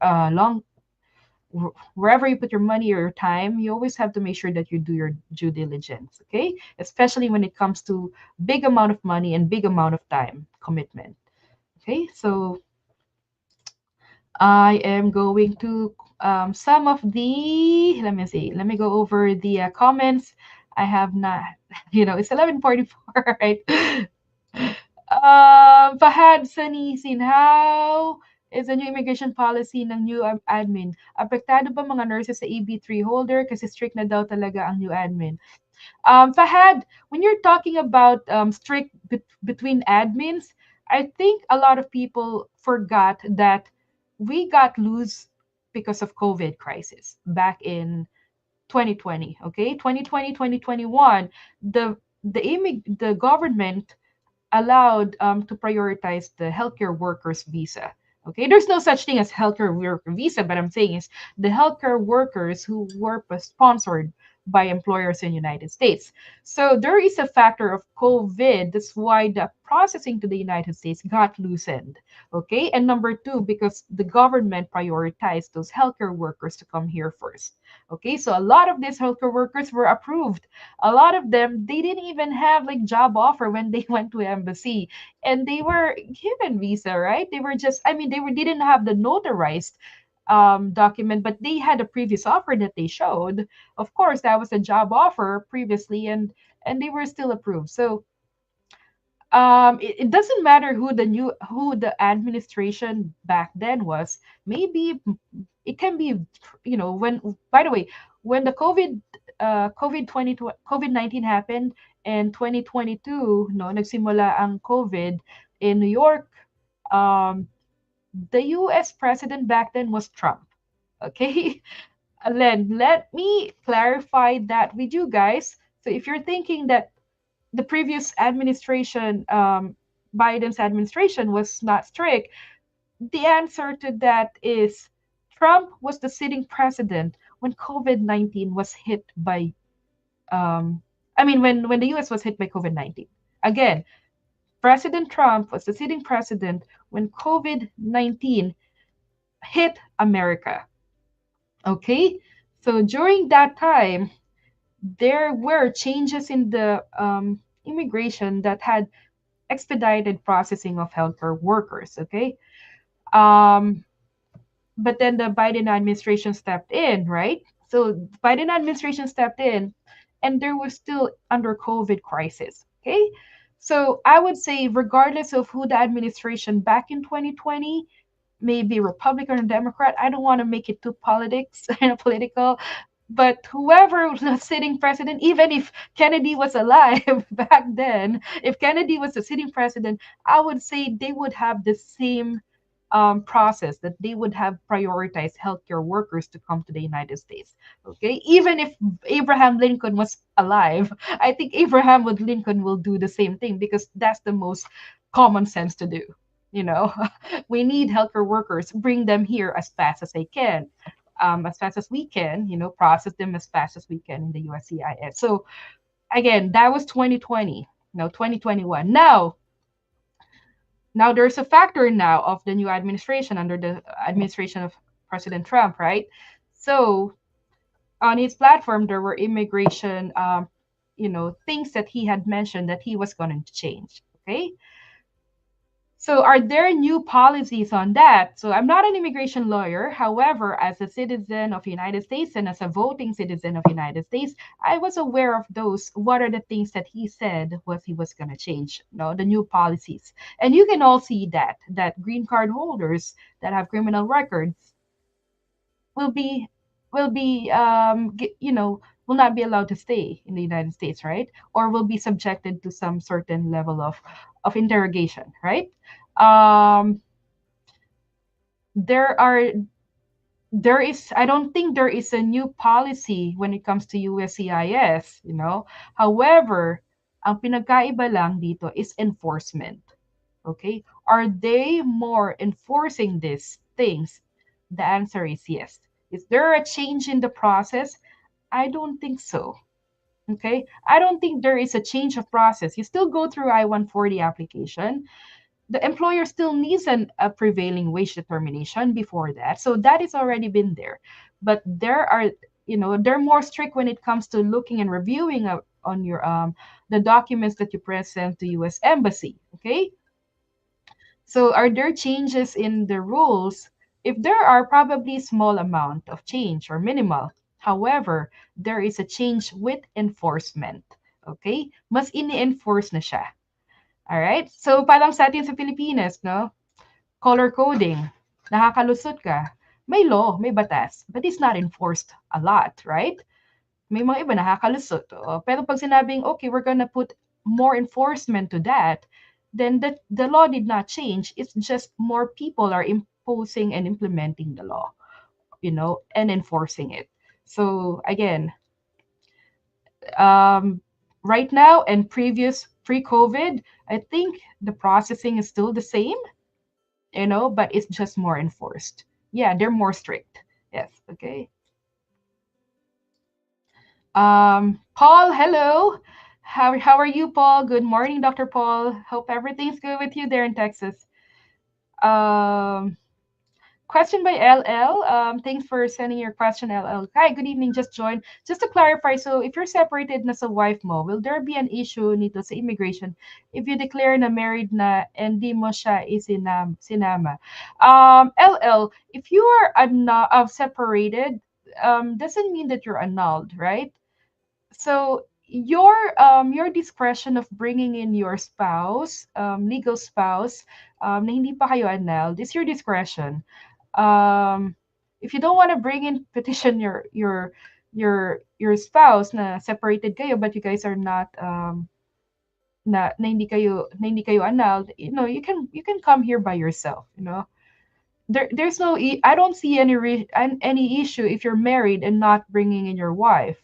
wherever you put your money or your time, you always have to make sure that you do your due diligence, okay? Especially when it comes to big amount of money and big amount of time commitment. Okay, so I am going to some of the, let me see, let me go over the comments. I have not, it's 11:44, right? Fahad Sanisin, how is the new immigration policy ng new admin? Apektado ba mga nurses sa EB3 holder kasi strict na daw talaga ang new admin? Fahad, when you're talking about strict between admins, I think a lot of people forgot that we got loose because of COVID crisis back in 2020. Okay, 2020, 2021, the government allowed to prioritize the healthcare workers visa. Okay, there's no such thing as healthcare worker visa, but I'm saying is the healthcare workers who were sponsored by employers in the United States. So there is a factor of COVID. That's why the processing to the United States got loosened. Okay, and number two, because the government prioritized those healthcare workers to come here first. Okay, so a lot of these healthcare workers were approved. A lot of them, they didn't even have like job offer when they went to embassy, and they were given visa, right? They were just, I mean, didn't have the notarized document, but they had a previous offer that they showed. Of course, that was a job offer previously, and they were still approved. So it doesn't matter who the administration back then was. Maybe it can be, when, by the way, when the COVID-19 happened in 2022, no, nagsimula ang COVID in New York. The US president back then was Trump. Okay. Len, let me clarify that with you guys. So if you're thinking that the previous administration, Biden's administration, was not strict, the answer to that is Trump was the sitting president when COVID-19 was hit by, um, when the US was hit by COVID-19. Again, President Trump was the sitting president when COVID-19 hit America. Okay? So during that time, there were changes in the immigration that had expedited processing of healthcare workers. Okay? Um, but then the Biden administration stepped in, right? So Biden administration stepped in, and there was still under COVID crisis. Okay, so I would say regardless of who the administration back in 2020, maybe Republican or Democrat, I don't want to make it too politics and political, but whoever was sitting president, even if Kennedy was alive back then, if Kennedy was the sitting president, I would say they would have the same process, that they would have prioritized healthcare workers to come to the United States. Okay, even if Abraham Lincoln was alive, I think Abraham with Lincoln will do the same thing because that's the most common sense to do. You know, we need healthcare workers. Bring them here as fast as they can. As fast as we can, process them as fast as we can in the USCIS. So again, that was 2020. No, 2021. Now there's a factor now of the new administration under the administration of President Trump, right? So on his platform, there were immigration, things that he had mentioned that he was going to change. Okay, so are there new policies on that? So I'm not an immigration lawyer. However, as a citizen of the United States and as a voting citizen of the United States, I was aware of those. What are the things that he said was he was going to change, the new policies. And you can all see that green card holders that have criminal records will be will be will not be allowed to stay in the United States, right? Or will be subjected to some certain level of interrogation, right? Um, there are there is I don't think there is a new policy when it comes to USCIS, However, ang pinagkaiba lang dito is enforcement. Okay? Are they more enforcing these things? The answer is yes. Is there a change in the process? I don't think so. Okay? I don't think there is a change of process. You still go through I-140 application. The employer still needs a prevailing wage determination before that. So that is already been there. But they're more strict when it comes to looking and reviewing on your the documents that you present to US Embassy. Okay? So are there changes in the rules? If there are, probably small amount of change or minimal. However, there is a change with enforcement. Okay? Mas ini-enforce na siya. All right? So parang sa atin sa Pilipinas, no? Color coding. Nakakalusot ka. May law, may batas, but it's not enforced a lot, right? May mga iba nakakalusot. Pero pag sinabing, okay, we're gonna put more enforcement to that, then the law did not change. It's just more people are imposing and implementing the law, and enforcing it. So again, right now and pre-COVID, I think the processing is still the same, but it's just more enforced. Yeah, they're more strict. Yes, okay. Paul, hello. How are you, Paul? Good morning, Dr. Paul. Hope everything's good with you there in Texas. Um, Question by LL. Thanks for sending your question, LL. Hi, good evening. Just joined. Just to clarify, so if you're separated na sa wife mo, will there be an issue nito sa immigration if you declare na married na and di mo siya sinama? LL, if you are separated, doesn't mean that you're annulled, right? So your discretion of bringing in your spouse, legal spouse, na hindi pa kayo annulled, is your discretion. If you don't want to bring in petition your spouse na separated kayo but you guys are not na hindi kayo annulled, you can come here by yourself, there's no I don't see any issue if you're married and not bringing in your wife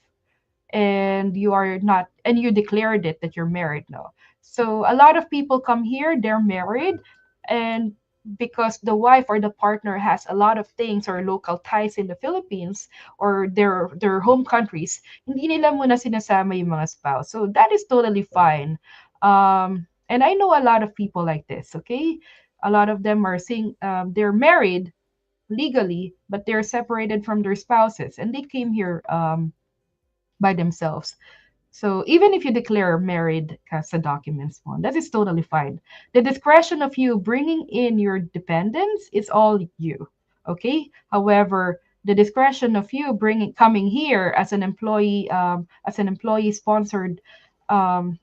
and you are not and you declared it that you're married. No, so a lot of people come here, they're married, and because the wife or the partner has a lot of things or local ties in the Philippines or their home countries, hindi nila muna sinasama yung mga spouse. So that is totally fine. And I know a lot of people like this, okay? A lot of them are saying they're married legally, but they're separated from their spouses and they came here by themselves. So even if you declare married as a documents mo, that is totally fine. The discretion of you bringing in your dependents is all you. Okay. However, the discretion of you bringing coming here as an employee sponsored um,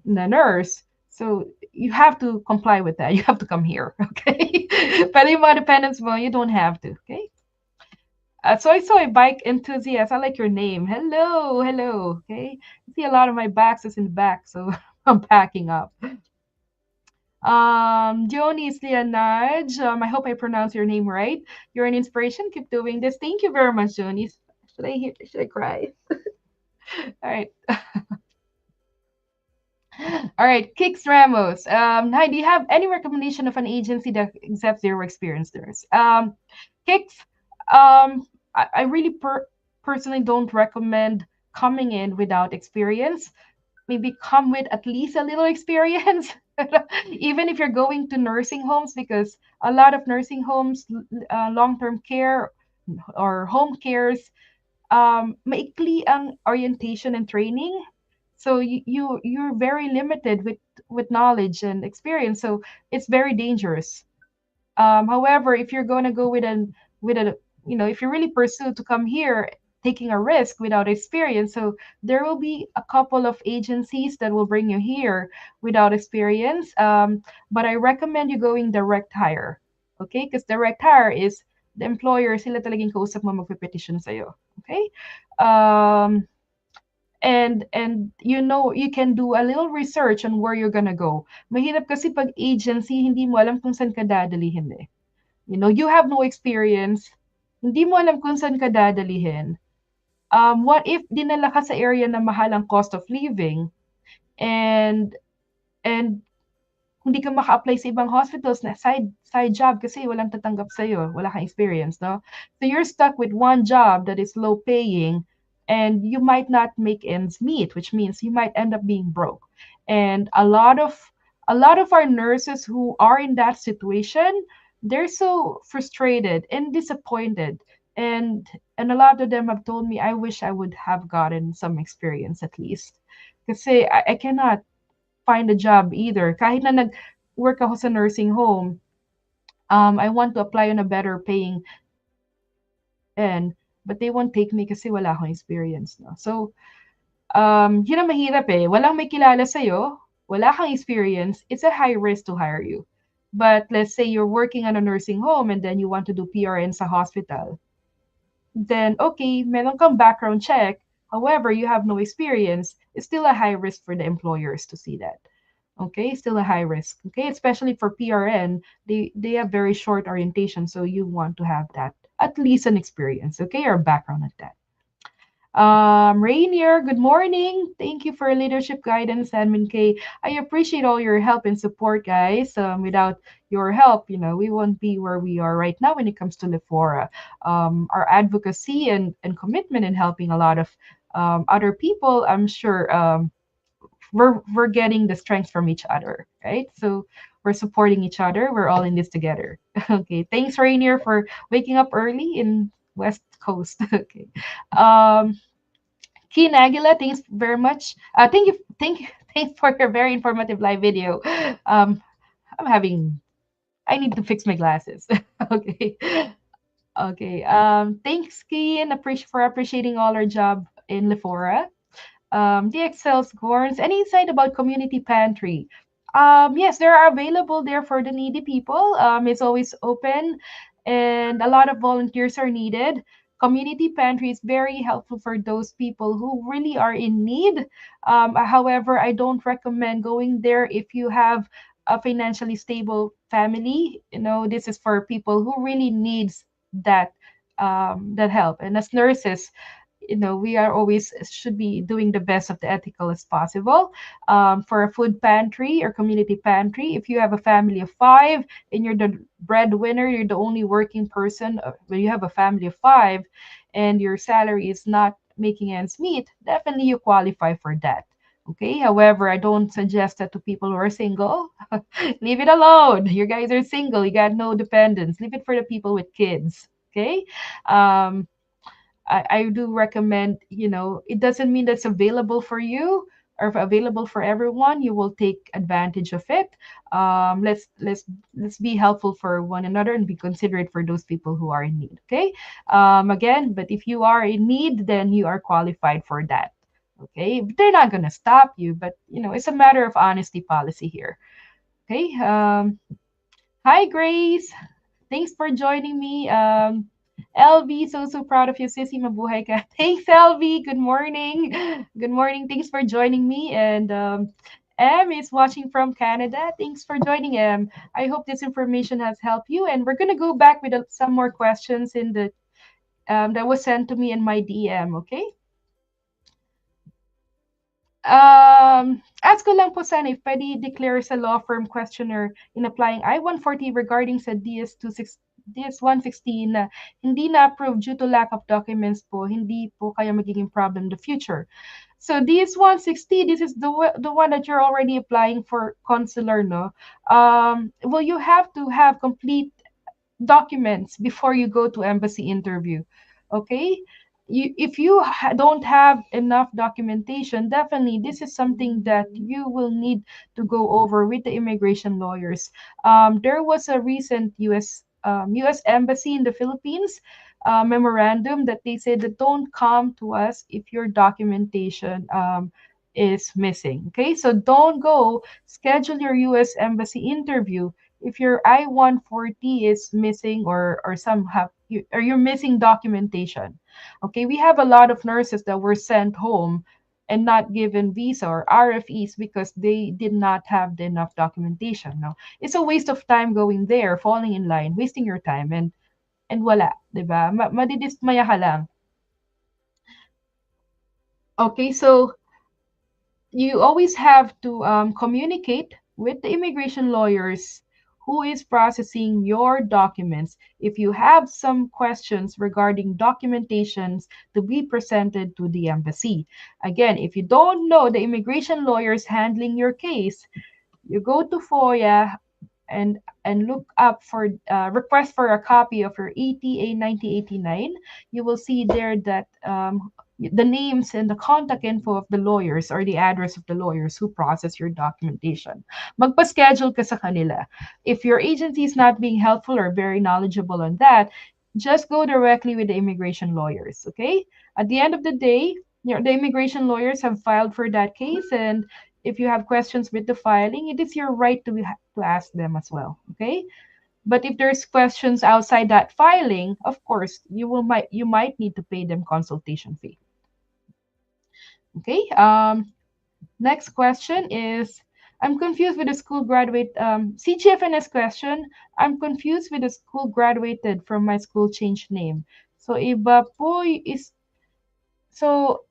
nurse. So you have to comply with that. You have to come here. Okay. But yung mga dependents mo, you don't have to. Okay. So I saw a bike enthusiast. I like your name. Hello, hello. Okay, I see a lot of my boxes in the back, so I'm packing up. Jonis Leonard. I hope I pronounced your name right. You're an inspiration. Keep doing this. Thank you very much, Jonis. Should I cry? All right. All right, Kix Ramos. Hi, do you have any recommendation of an agency that accepts zero experience nurse? Kix, I really personally don't recommend coming in without experience. Maybe come with at least a little experience, even if you're going to nursing homes, because a lot of nursing homes, long-term care or home cares, maikli ang orientation and training. So you're very limited with knowledge and experience. So it's very dangerous. However, if you're going to go with a if you really pursue to come here taking a risk without experience, so there will be a couple of agencies that will bring you here without experience. But I recommend you going direct hire, okay? Because direct hire is the employer sila talagang kausap mo magpe-petition sa'yo, okay? And you can do a little research on where you're gonna go. Mahirap kasi pag agency, hindi mo alam kung saan ka dadalihin eh. You have no experience, hindi mo alam kung saan ka dadalihin. What if dinala ka sa area na mahal ang cost of living and and hindi ka maka-apply sa ibang hospitals na side job kasi walang tatanggap sa iyo, wala kang experience, no? So you're stuck with one job that is low paying and you might not make ends meet, which means you might end up being broke. And a lot of our nurses who are in that situation, they're so frustrated and disappointed. And a lot of them have told me, I wish I would have gotten some experience at least. Kasi I cannot find a job either. Kahit na nag-work ako sa nursing home, I want to apply on a better paying PRN, but they won't take me kasi wala akong experience, no? So, yun ang mahirap eh. Walang may kilala sa'yo, wala kang experience, it's a high risk to hire you. But let's say you're working on a nursing home and then you want to do PRN sa hospital. Then, okay, meron kang background check. However, you have no experience. It's still a high risk for the employers to see that. Okay, still a high risk. Okay, especially for PRN, they have very short orientation, so you want to have that at least an experience. Okay, or background at that. Rainier, good morning. Thank you for leadership guidance, Admin K. I appreciate all your help and support, guys. Without your help, we won't be where we are right now when it comes to LEFORA. Our advocacy and commitment in helping a lot of other people, I'm sure we're getting the strength from each other, right? So we're supporting each other. We're all in this together. Okay. Thanks, Rainier, for waking up early in West Coast. Okay. Keen Aguila, thanks very much. Thanks for your very informative live video. I'm having. I need to fix my glasses. Okay. Okay. Thanks, Keen, for appreciating all our job in LEFORA. The Excel scores. Any insight about community pantry? Yes, they are available there for the needy people. It's always open, and a lot of volunteers are needed. Community pantry is very helpful for those people who really are in need. However, I don't recommend going there if you have a financially stable family. This is for people who really needs that help. And as nurses, we are always should be doing the best of the ethical as possible. For a food pantry or community pantry, if you have a family of five and you're the breadwinner, you're the only working person, when you have a family of five and your salary is not making ends meet, definitely you qualify for that. Okay. However, I don't suggest that to people who are single. Leave it alone. You guys are single. You got no dependents. Leave it for the people with kids. Okay. Um, I do recommend, it doesn't mean that's available for you or available for everyone. You will take advantage of it. Let's be helpful for one another and be considerate for those people who are in need. Okay. Again, but if you are in need, then you are qualified for that. Okay. They're not gonna stop you, but it's a matter of honesty policy here. Okay. Hi, Grace. Thanks for joining me. LV, so proud of you, sissy. Mabuhay ka. Thanks, LV. Good morning. Good morning. Thanks for joining me. And M is watching from Canada. Thanks for joining, M. I hope this information has helped you. And we're gonna go back with some more questions in the that was sent to me in my DM. Okay. Ask ko lang po sana if pwede declare sa law firm questioner in applying I-140 regarding sa DS26 DS-116 na hindi na-approve due to lack of documents po, hindi po kaya magiging problem in the future. So DS-160, this is the one that you're already applying for consular, no? Well, you have to have complete documents before you go to embassy interview. Okay, if you don't have enough documentation, definitely this is something that you will need to go over with the immigration lawyers. There was a recent U.S. embassy in the Philippines memorandum that they said that don't come to us if your documentation is missing. Okay, so don't go schedule your U.S. embassy interview if your I-140 is missing or some have you or you're missing documentation. Okay, we have a lot of nurses that were sent home and not given visa or RFEs because they did not have the enough documentation. No, it's a waste of time going there, falling in line, wasting your time and wala, 'di ba? Madidismaya ka lang. Okay, so you always have to communicate with the immigration lawyers who is processing your documents if you have some questions regarding documentations to be presented to the embassy. Again, if you don't know the immigration lawyers handling your case, you go to FOIA and look up for request for a copy of your ETA 1989. You will see there that the names and the contact info of the lawyers or the address of the lawyers who process your documentation. Magpa-schedule ka sa kanila. If your agency is not being helpful or very knowledgeable on that, just go directly with the immigration lawyers, okay? At the end of the day, the immigration lawyers have filed for that case, and if you have questions with the filing, it is your right to ask them as well, okay? But if there's questions outside that filing, of course, you might need to pay them consultation fee. Okay. Next question is, I'm confused with the school graduate CGFNS question. I'm confused with the school graduated from my school changed name. So iba po is so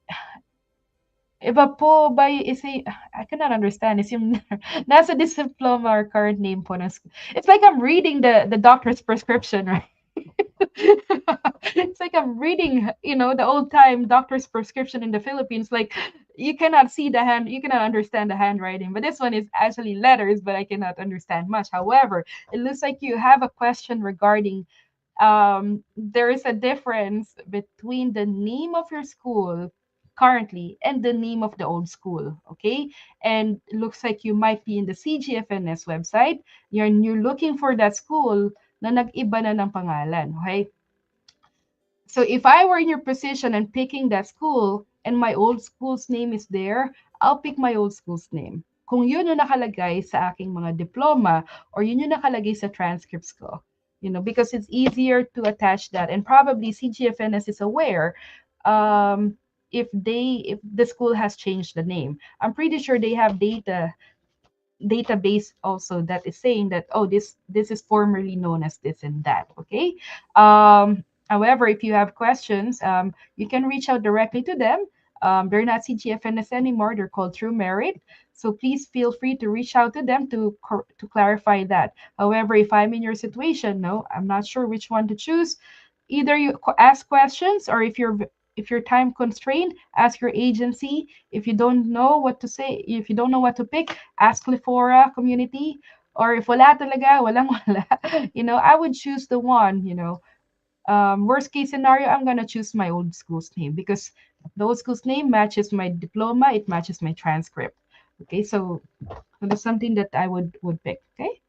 iba po ba is a I cannot understand. Is yung nasa this diploma or current name po ng school. It's like I'm reading the doctor's prescription, right? It's like I'm reading, the old time doctor's prescription in the Philippines. Like you cannot see the hand, you cannot understand the handwriting. But this one is actually letters, but I cannot understand much. However, it looks like you have a question regarding there is a difference between the name of your school currently and the name of the old school. Okay, and it looks like you might be in the CGFNS website. You're looking for that school na nag-iba na ng pangalan. Okay, so if I were in your position and picking that school and my old school's name is there, I'll pick my old school's name. Kung yun yung nakalagay sa aking mga diploma or yun yung nakalagay sa transcripts ko. Because it's easier to attach that. And probably CGFNS is aware if the school has changed the name. I'm pretty sure they have database also that is saying that, oh, this is formerly known as this and that. Okay. However, if you have questions, you can reach out directly to them. They're not CGFNS anymore. They're called True Merit. So please feel free to reach out to them to clarify that. However, if I'm in your situation, no, I'm not sure which one to choose. Either you ask questions, or if you're time constrained, ask your agency. If you don't know what to say, if you don't know what to pick, ask LEFORA community. Or if wala talaga, walang wala, I would choose the one, worst case scenario, I'm gonna choose my old school's name because the old school's name matches my diploma, it matches my transcript. Okay, so that's something that I would pick. Okay.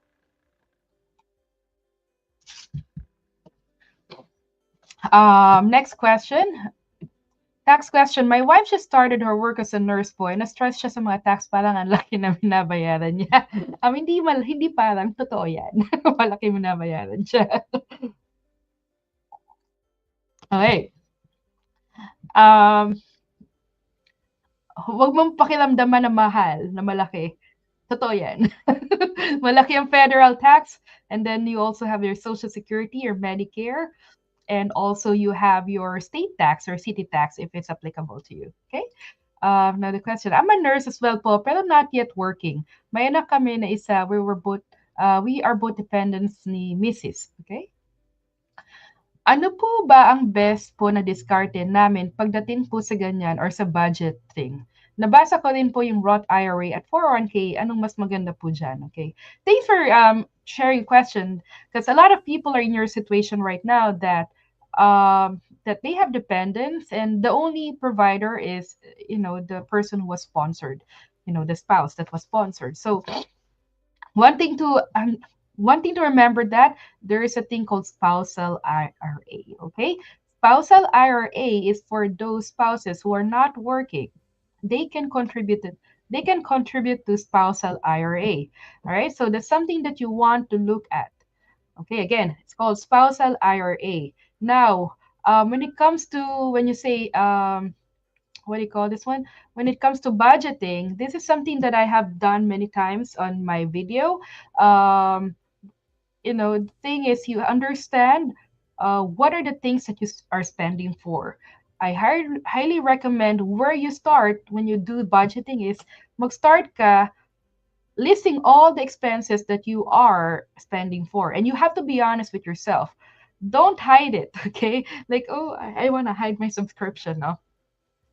Next question. Tax question. My wife just started her work as a nurse po. Na-stress siya sa mga tax. Parang ang laki na binabayaran niya. Hindi parang totoo yan. Malaki binabayaran siya. Okay. Um, Huwag mong pakiramdaman na mahal, na malaki. Totoo yan. Malaki ang federal tax, and then you also have your Social Security, your Medicare, and also you have your state tax or city tax if it's applicable to you. Okay? Now the question, I'm a nurse as well po, pero not yet working. May anak kami na isa, we are both dependents ni Mrs. Okay? Ano po ba ang best po na diskarte namin pagdating po sa ganyan or sa budgeting? Nabasa ko rin po yung Roth IRA at 401k. Anong mas maganda po dyan? Okay. Thanks for sharing your question because a lot of people are in your situation right now that they have dependents and the only provider is the person who was sponsored, the spouse that was sponsored. So one thing to remember that there is a thing called spousal IRA. Okay, spousal IRA is for those spouses who are not working. They can contribute it. They can contribute to spousal IRA. All right, so that's something that you want to look at. Okay, again, it's called spousal IRA. Now, when it comes to when you say what do you call this one? When it comes to budgeting, this is something that I have done many times on my video. Um, the thing is, you understand what are the things that you are spending for. I highly recommend where you start when you do budgeting is mag-start ka listing all the expenses that you are spending for, and you have to be honest with yourself. Don't hide it, okay? Like, oh, I want to hide my subscription, no?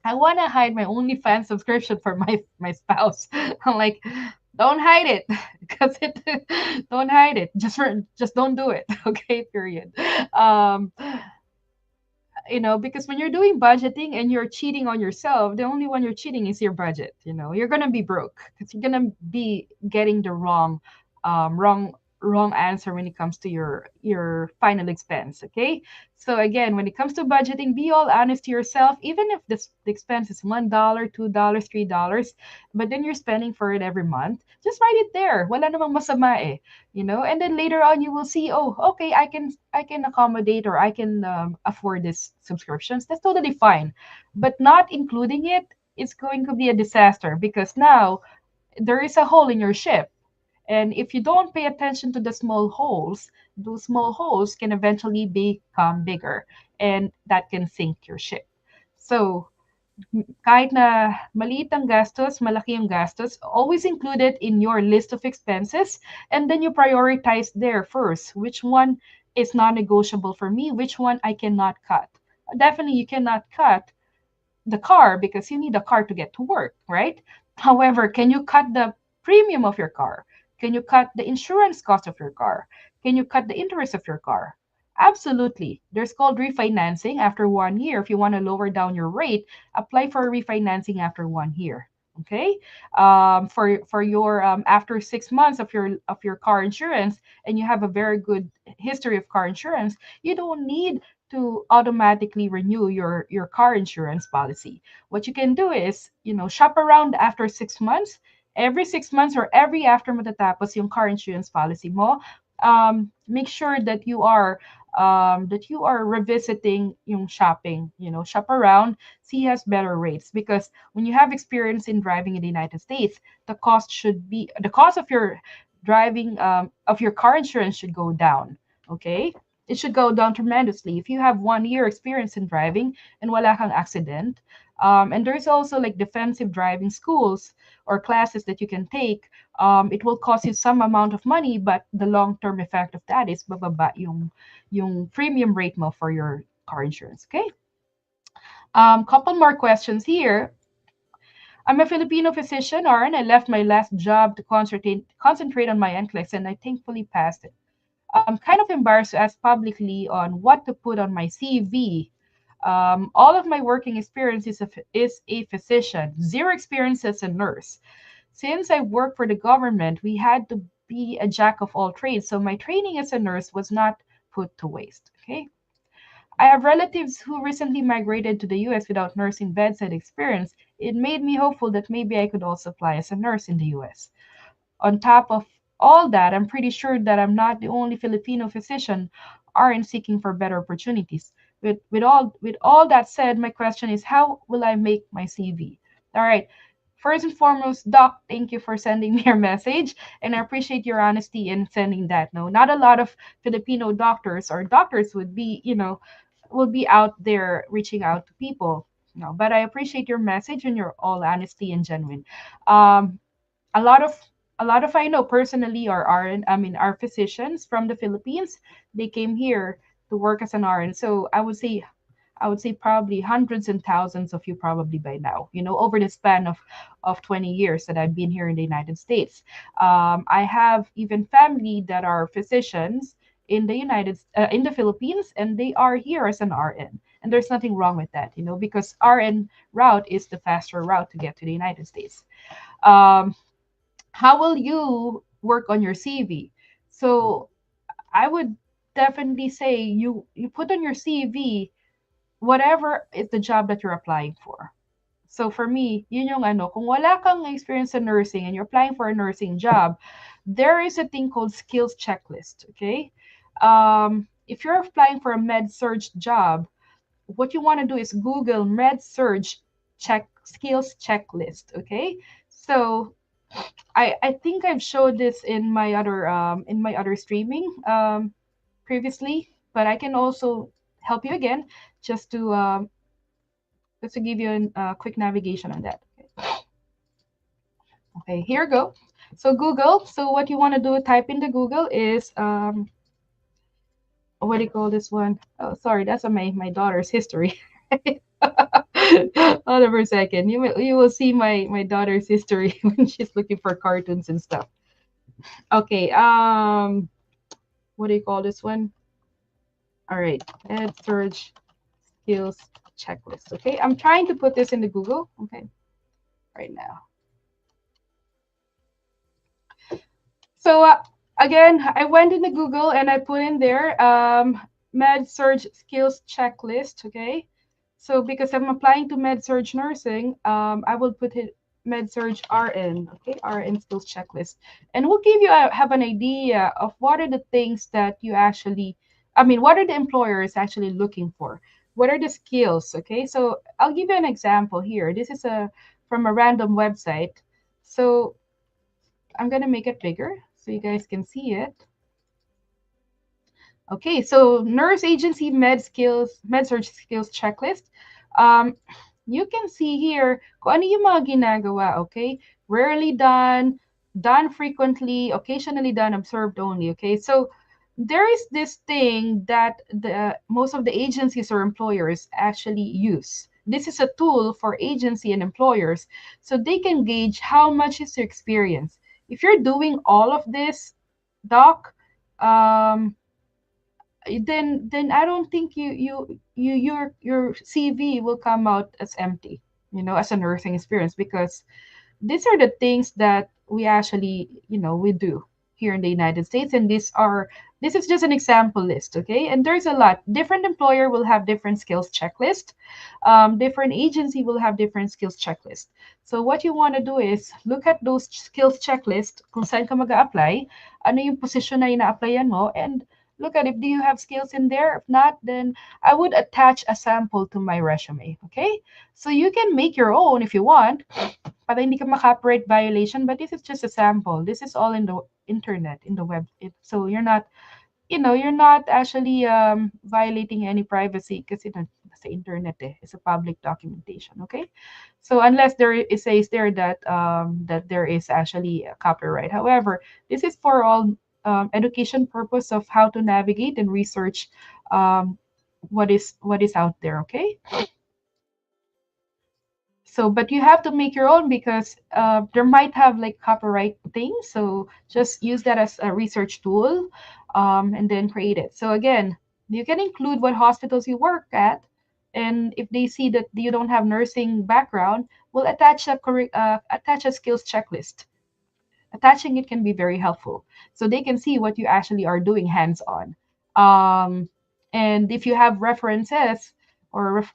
I want to hide my OnlyFans subscription for my spouse. I'm like, don't hide it, because don't hide it. Just don't do it. Okay, period. Um, because when you're doing budgeting and you're cheating on yourself, the only one you're cheating is your budget. You're gonna be broke because you're gonna be getting the wrong answer when it comes to your final expense. Okay, so again, when it comes to budgeting, be all honest to yourself. Even if the expense is $1, $2, $3, but then you're spending for it every month, just write it there. Wala namang masama eh. And then later on you will see, oh, okay, I can accommodate, or I can afford this subscriptions. That's totally fine, but not including it is going to be a disaster, because now there is a hole in your ship. And if you don't pay attention to the small holes, those small holes can eventually become bigger, and that can sink your ship. So kahit na maliit ang gastos, malaki ang gastos, always include it in your list of expenses, and then you prioritize there first. Which one is non-negotiable for me? Which one I cannot cut? Definitely, you cannot cut the car because you need a car to get to work, right? However, can you cut the premium of your car? Can you cut the insurance cost of your car? Can you cut the interest of your car? Absolutely. There's called refinancing after 1 year. If you want to lower down your rate, apply for refinancing after 1 year. Okay. For your after 6 months of your car insurance, and you have a very good history of car insurance, you don't need to automatically renew your car insurance policy. What you can do is, shop around after 6 months. Every 6 months or every after matatapos yung car insurance policy mo, make sure that you are revisiting yung shopping. Shop around, see has better rates, because when you have experience in driving in the United States, the cost of your driving of your car insurance should go down. Okay, it should go down tremendously. If you have 1 year experience in driving and wala kang accident, and there's also like defensive driving schools or classes that you can take. It will cost you some amount of money, but the long-term effect of that is bababa yung premium rate mo for your car insurance. Okay. Couple more questions here. I'm a Filipino physician, RN. I left my last job to concentrate on my NCLEX, and I thankfully passed it. I'm kind of embarrassed to ask publicly on what to put on my CV. All of my working experience is a physician, zero experience as a nurse. Since I work for the government, we had to be a jack of all trades, so my training as a nurse was not put to waste. Okay. I have relatives who recently migrated to the US without nursing bedside experience. It made me hopeful that maybe I could also apply as a nurse in the US. On top of all that, I'm pretty sure that I'm not the only Filipino physician RN seeking for better opportunities. With all that said, my question is, how will I make my CV? All right. First and foremost, Doc, thank you for sending me your message, and I appreciate your honesty in sending that. No, not a lot of Filipino doctors or doctors would be out there reaching out to people. No, but I appreciate your message and your all honesty and genuine. Um, a lot of a lot of I know personally are physicians from the Philippines. They came here to work as an RN. So I would say probably hundreds and thousands of you probably by now, over the span of 20 years that I've been here in the United States. I have even family that are physicians in the Philippines, and they are here as an RN. And there's nothing wrong with that, because RN route is the faster route to get to the United States. Um, how will you work on your CV? So I would definitely say you put on your CV whatever is the job that you're applying for. So for me, yun yung ano, kung wala kang experience in nursing and you're applying for a nursing job, there is a thing called skills checklist, okay? If you're applying for a med surge job, what you want to do is Google med surge skills checklist, okay? So I think I've showed this in my other streaming previously, but I can also help you again just to give you a quick navigation on that. Okay, here we go. So Google. So what you want to do, type into Google is what do you call this one? Oh, sorry, that's my daughter's history. Hold on for a second. You will see my daughter's history when she's looking for cartoons and stuff. Okay. What do you call this one? All right. Ed search skills checklist. Okay. I'm trying to put this into Google. Okay. Right now. So again, I went into Google and I put in there med surge skills checklist. Okay. So because I'm applying to med surge nursing, I will put it med surge RN. Okay, RN skills checklist, and we'll give you have an idea of what are the things that what are the employers actually looking for? What are the skills? Okay, so I'll give you an example here. This is from a random website. So I'm gonna make it bigger so you guys can see it. Okay, so nurse agency med surg skills checklist. You can see here kung ano yung mga ginagawa, okay? Rarely done, done frequently, occasionally done, observed only, okay? So there is this thing that most of the agencies or employers actually use. This is a tool for agency and employers so they can gauge how much is your experience. If you're doing all of this, Doc, then I don't think your CV will come out as empty, as a nursing experience, because these are the things that we actually, we do here in the United States, and this is just an example list, okay? And there's a lot. Different employer will have different skills checklist. Different agency will have different skills checklist. So what you want to do is look at those skills checklist, kung saan ka mag-a-apply, ano yung position na ina-applyan mo, and look at if do you have skills in there. If not, then I would attach a sample to my resume, okay? So you can make your own if you want, para hindi ka copyright violation, but this is just a sample. This is all in the internet, in the web. So you're not you're not actually violating any privacy because it's the internet, it's a public documentation. Okay, so unless it says there that there is actually a copyright. However, this is for all education purpose of how to navigate and research um, what is out there. Okay, so but you have to make your own because there might have like copyright things, so just use that as a research tool, and then create it. So again, you can include what hospitals you work at, and if they see that you don't have nursing background, we'll attach a skills checklist. Attaching it can be very helpful so they can see what you actually are doing hands on. um, and if you have references or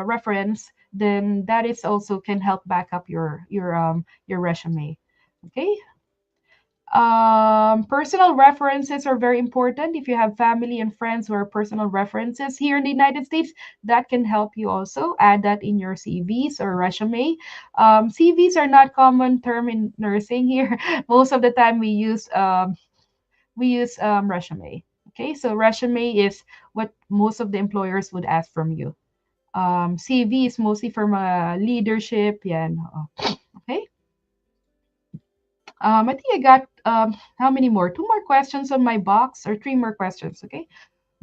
reference, then that is also can help back up your resume. Okay. Personal references are very important. If you have family and friends who are personal references here in the United States, that can help you also add that in your CVs or resume. CVs are not common term in nursing here. Most of the time we use resume. Okay, so resume is what most of the employers would ask from you. CV is mostly from leadership. Yeah. Okay. I think I got how many more? Two more questions on my box, or three more questions. Okay.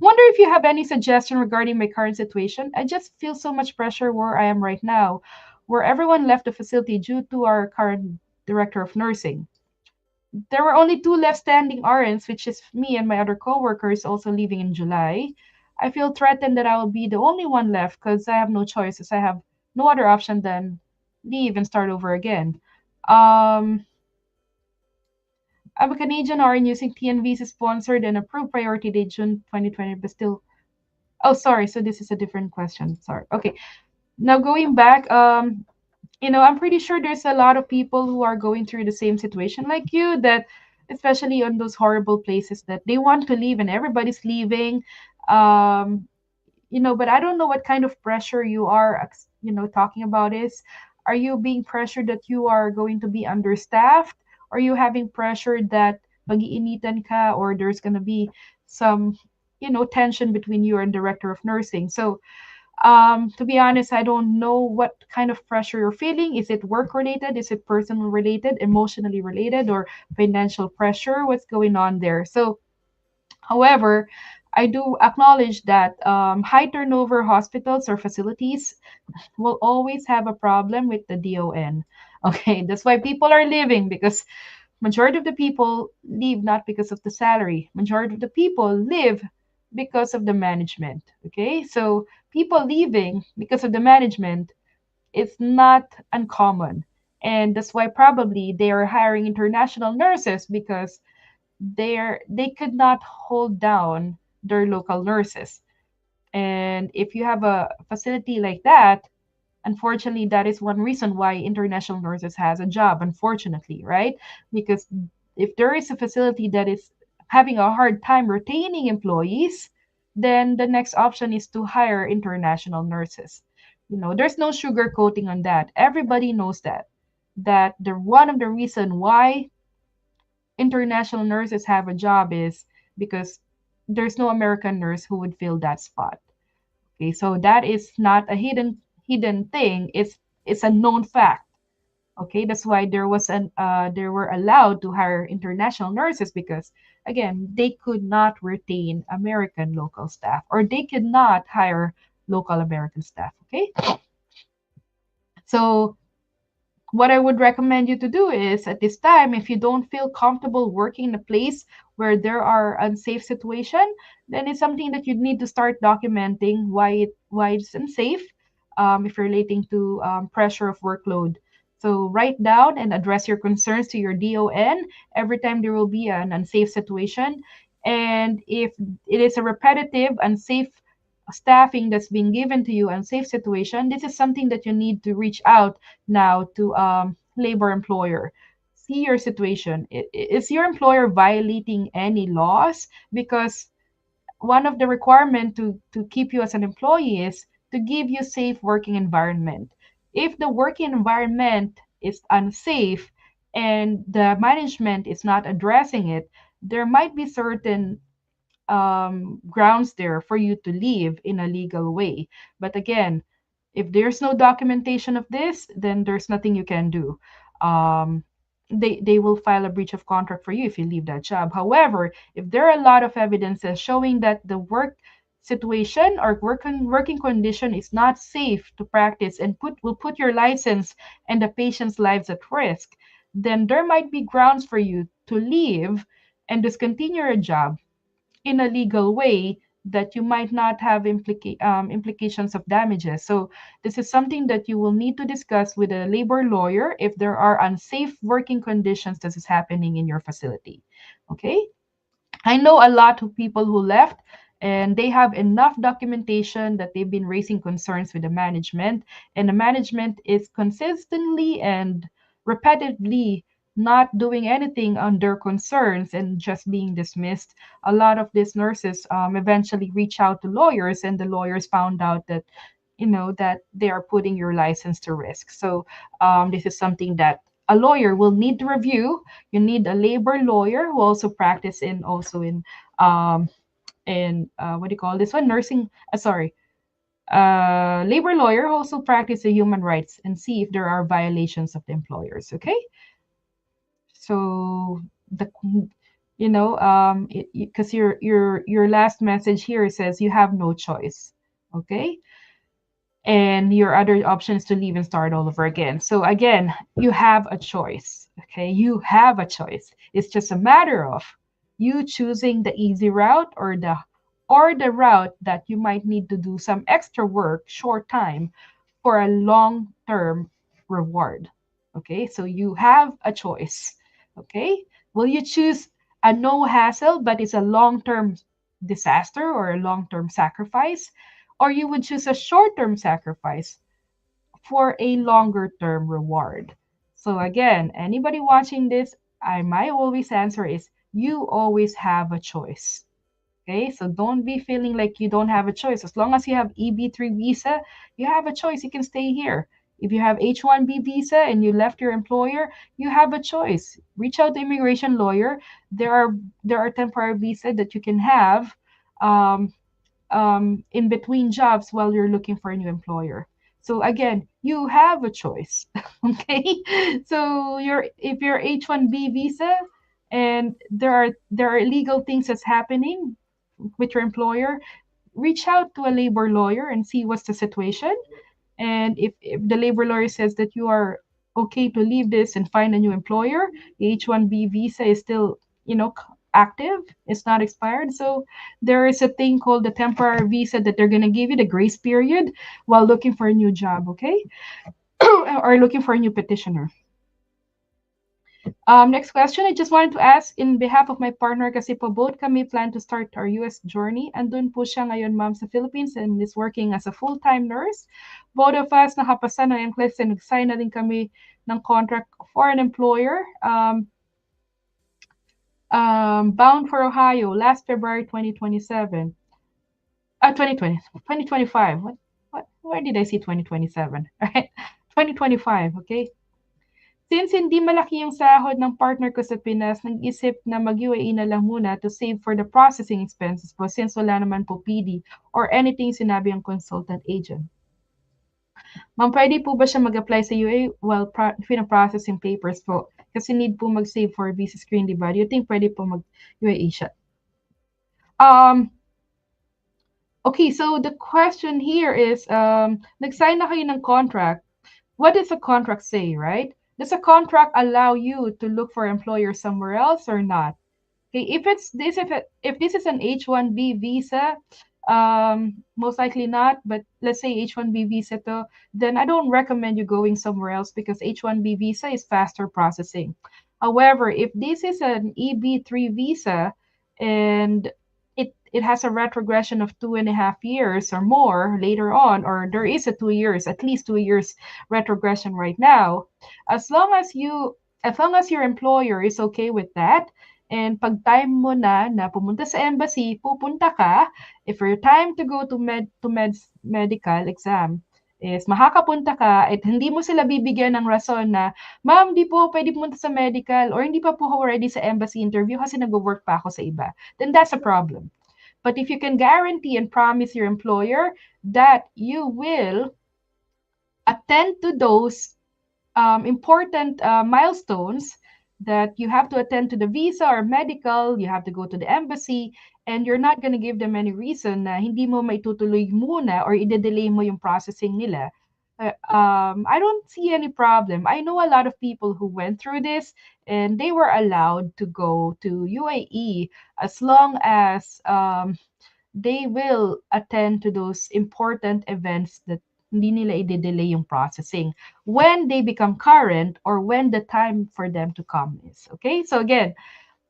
Wonder if you have any suggestion regarding my current situation. I just feel so much pressure where I am right now, where everyone left the facility due to our current director of nursing. There were only two left standing RNs, which is me and my other coworkers also leaving in July. I feel threatened that I will be the only one left because I have no choice, as I have no other option than leave and start over again. Um, I'm a Canadian RN using TNV's sponsored and approved priority date June 2020, but still. Oh, sorry. So this is a different question. Sorry. Okay. Now going back, I'm pretty sure there's a lot of people who are going through the same situation like you, that especially on those horrible places that they want to leave and everybody's leaving. Um, but I don't know what kind of pressure you are, talking about is. Are you being pressured that you are going to be understaffed? Are you having pressure that mag-iinitan ka, or there's going to be some, tension between you and director of nursing? So, to be honest, I don't know what kind of pressure you're feeling. Is it work related? Is it personal related, emotionally related, or financial pressure? What's going on there? So, however, I do acknowledge that high turnover hospitals or facilities will always have a problem with the DON. Okay, that's why people are leaving, because majority of the people leave not because of the salary. Majority of the people leave because of the management. Okay, so people leaving because of the management is not uncommon. And that's why probably they are hiring international nurses, because they could not hold down their local nurses. And if you have a facility like that, unfortunately, that is one reason why international nurses has a job, unfortunately, right? Because if there is a facility that is having a hard time retaining employees, then the next option is to hire international nurses. There's no sugarcoating on that. Everybody knows that the one of the reason why international nurses have a job is because there's no American nurse who would fill that spot. Okay, so that is not a hidden thing. It's a known fact. Okay, that's why they were allowed to hire international nurses, because again, they could not retain American local staff, or they could not hire local American staff. Okay, so what I would recommend you to do is, at this time, if you don't feel comfortable working in a place where there are unsafe situation, then it's something that you need to start documenting why it's unsafe. If you're relating to pressure of workload, so write down and address your concerns to your DON every time there will be an unsafe situation. And if it is a repetitive unsafe staffing that's being given to you, unsafe situation, this is something that you need to reach out now to labor employer. See your situation. Is your employer violating any laws? Because one of the requirement to keep you as an employee is to give you safe working environment. If the working environment is unsafe and the management is not addressing it, there might be certain grounds there for you to leave in a legal way. But again, if there's no documentation of this, then there's nothing you can do. Um, they will file a breach of contract for you if you leave that job. However, if there are a lot of evidences showing that the work situation or working condition is not safe to practice and will put your license and the patient's lives at risk, then there might be grounds for you to leave and discontinue your job in a legal way that you might not have implications of damages. So this is something that you will need to discuss with a labor lawyer if there are unsafe working conditions that is happening in your facility. Okay? I know a lot of people who left and they have enough documentation that they've been raising concerns with the management, and the management is consistently and repetitively not doing anything on their concerns and just being dismissed. A lot of these nurses eventually reach out to lawyers, and the lawyers found out that that they are putting your license to risk. So this is something that a lawyer will need to review. You need a labor lawyer who also practice in what do you call this one, nursing, sorry, labor lawyer who also practice the human rights and see if there are violations of the employers. Okay, so the because your last message here says you have no choice. Okay, and your other option is to leave and start all over again. So again, you have a choice. Okay, you have a choice. It's just a matter of you choosing the easy route or the route that you might need to do some extra work short time for a long term reward. Okay, so you have a choice. Okay, will you choose a no hassle but it's a long term disaster or a long term sacrifice, or you would choose a short term sacrifice for a longer term reward? So again, anybody watching this, my always answer is you always have a choice. Okay, so don't be feeling like you don't have a choice. As long as you have EB3 visa, you have a choice. You can stay here. If you have H1B visa and you left your employer, you have a choice. Reach out to immigration lawyer. There are temporary visa that you can have um, in between jobs while you're looking for a new employer. So again, you have a choice. Okay, so if you're H1B visa and there are illegal things that's happening with your employer, reach out to a labor lawyer and see what's the situation. And if the labor lawyer says that you are okay to leave this and find a new employer, the H1B visa is still, active, it's not expired. So there is a thing called the temporary visa that they're going to give you the grace period while looking for a new job, okay? Or looking for a new petitioner. Next question, I just wanted to ask in behalf of my partner kasi po both kami plan to start our US journey. Andun po siya ngayon, ma'am, sa Philippines and is working as a full-time nurse. Both of us nakapasa ng NCLEX and nag-sign na din kami ng contract for an employer. Bound for Ohio last February 2027. 2025. Where did I see 2027? Right? 2025, okay? Since hindi malaki yung sahod ng partner ko sa Pinas, nag-isip na mag-UAE na lang muna to save for the processing expenses po since wala naman po PD or anything sinabi ang consultant agent. Ma'am, pwede po ba siya mag-apply sa UAE while pina-process yung papers po? Kasi need po mag-save for visa screen, di ba? Do you think pwede po mag-UAE siya? Okay, so the question here is, nag-sign na kayo ng contract. What does the contract say, right? Does a contract allow you to look for employer somewhere else or not? Okay, if this is an H1B visa, most likely not, but let's say H1B visa to, then I don't recommend you going somewhere else because H1B visa is faster processing. However, if this is an EB3 visa and it has a retrogression of 2.5 years or more later on, or there is at least 2 years retrogression right now, as long as your employer is okay with that, and pag time mo na pumunta sa embassy, pupunta ka, if your time to go to medical exam is makakapunta ka at hindi mo sila bibigyan ng rason na, ma'am, di po pwede pumunta sa medical or hindi pa po ako ready sa embassy interview kasi nag-work pa ako sa iba, then that's a problem. But if you can guarantee and promise your employer that you will attend to those important milestones, that you have to attend to the visa or medical, you have to go to the embassy, and you're not going to give them any reason na hindi mo maitutuloy muna or i-delay mo yung processing nila. I don't see any problem. I know a lot of people who went through this and they were allowed to go to UAE as long as they will attend to those important events that hindi nila i-delay yung processing when they become current or when the time for them to come is. Okay? So again,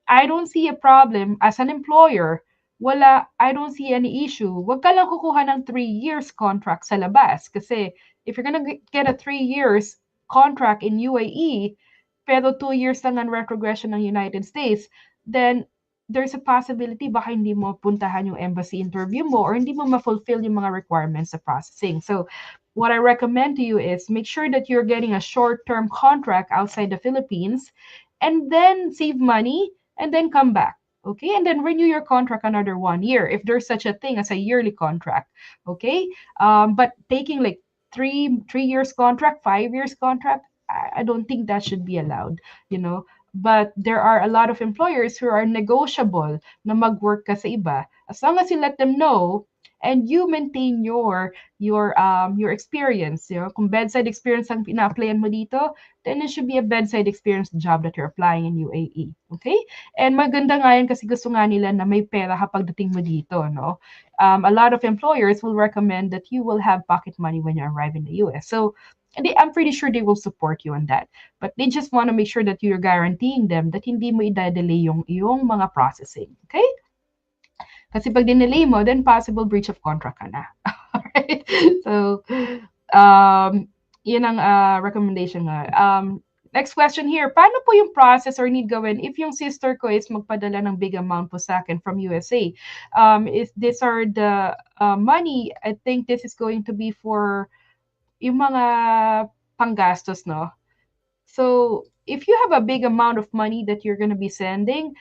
I don't see a problem as an employer. I don't see any issue. Huwag ka lang kukuha ng 3 years contract sa labas. Kasi if you're gonna get a 3 years contract in UAE, pero 2 years lang ang retrogression ng United States, then there's a possibility baka hindi mo puntahan yung embassy interview mo or hindi mo ma-fulfill yung mga requirements sa processing. So what I recommend to you is make sure that you're getting a short-term contract outside the Philippines and then save money and then come back. Okay, and then renew your contract another 1 year if there's such a thing as a yearly contract. Okay, but taking like three years contract, 5 years contract, I don't think that should be allowed. You know, but there are a lot of employers who are negotiable na mag-work ka sa iba as long as you let them know and you maintain your experience. You know, kung bedside experience ang pina-applyan mo dito, then it should be a bedside experience job that you're applying in UAE. Okay? And maganda nga yan kasi gusto nga nila na may pera kapag dating mo dito, no? A lot of employers will recommend that you will have pocket money when you arrive in the US. So, I'm pretty sure they will support you on that. But they just want to make sure that you're guaranteeing them that hindi mo i-delay yung mga processing. Okay? Kasi pag dinelay mo, then possible breach of contract ka na. Alright? So, yun ang recommendation nga. Next question here. Paano po yung process or need gawin if yung sister ko is magpadala ng big amount po sa akin from USA? If these are the money, I think this is going to be for yung mga panggastos, no? So if you have a big amount of money that you're going to be sending,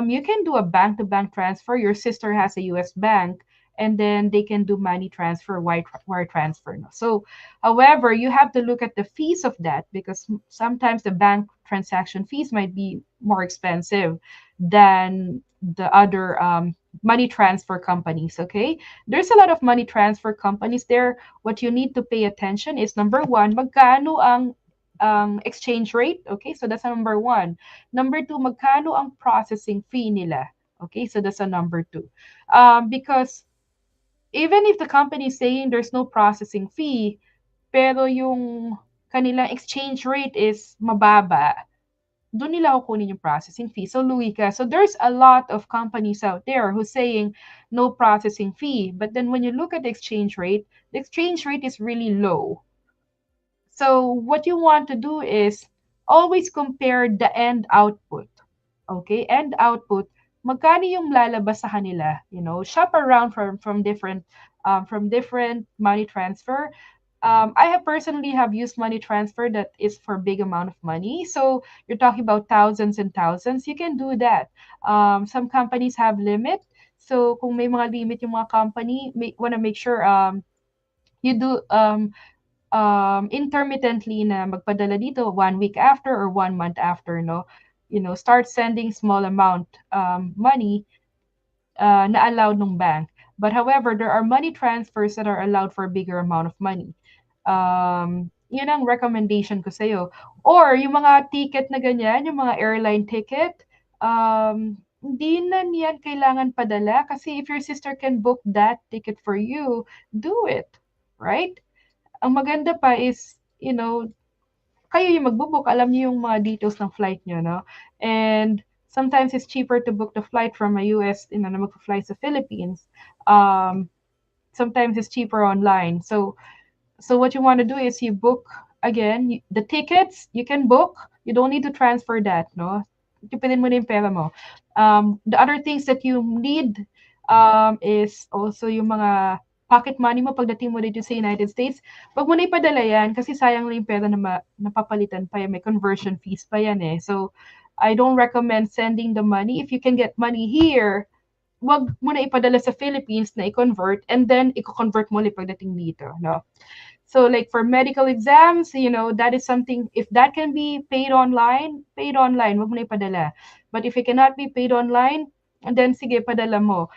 you can do a bank-to-bank transfer. Your sister has a US bank, and then they can do money transfer, wire transfer. No? So, however, you have to look at the fees of that because sometimes the bank transaction fees might be more expensive than the other money transfer companies. Okay, there's a lot of money transfer companies there. What you need to pay attention is number one, magkano ang exchange rate. Okay, so that's a number one. Number two, magkano ang processing fee nila. Okay, so that's a number two. Because even if the company is saying there's no processing fee, pero yung kanilang exchange rate is mababa, doon nila kukunin yung processing fee. So, luwi ka. So, there's a lot of companies out there who's saying no processing fee. But then when you look at the exchange rate is really low. So what you want to do is always compare the end output. Okay, end output. Magkano yung lalabas sa kanila? You know, shop around from different money transfer. I have personally used money transfer that is for big amount of money. So you're talking about thousands and thousands. You can do that. Some companies have limit. So kung may mga limit yung mga company, want to make sure you do intermittently na magpadala dito 1 week after or 1 month after, no? You know, start sending small amount money na allowed ng bank. But however, there are money transfers that are allowed for a bigger amount of money. Yun ang recommendation ko sa'yo. Or yung mga ticket na ganyan, yung mga airline ticket, hindi na niyan kailangan padala kasi if your sister can book that ticket for you, do it, right? Ang maganda pa is, you know, kayo yung magbubook, alam niyo yung mga details ng flight niyo, no? And sometimes it's cheaper to book the flight from a US, you know, na magpa-fly sa Philippines. Sometimes it's cheaper online. So what you want to do is you book, again, the tickets, you can book. You don't need to transfer that, no? Tipidin mo na yung pera mo. The other things that you need is also yung mga pocket money mo pagdating mo dito sa United States. Wag mo na ipadala yan kasi sayang lang yung pera na napapalitan pa yan. May conversion fees pa yan eh. So, I don't recommend sending the money. If you can get money here, wag mo na ipadala sa Philippines na i-convert and then i-convert mo ulit pagdating dito, no? So like for medical exams, that is something, if that can be paid online, wag mo na ipadala. But if it cannot be paid online, and then sige, padala mo.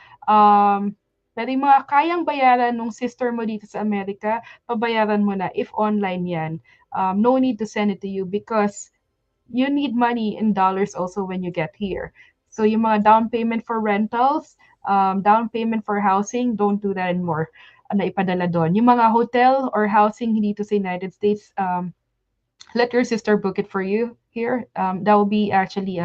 Pero yung mga kayang bayaran ng sister mo dito sa Amerika, pabayaran mo na if online yan. No need to send it to you because you need money in dollars also when you get here. So yung mga down payment for rentals, down payment for housing, don't do that anymore. Na ipadala doon. Yung mga hotel or housing dito sa United States, let your sister book it for you here. That will be actually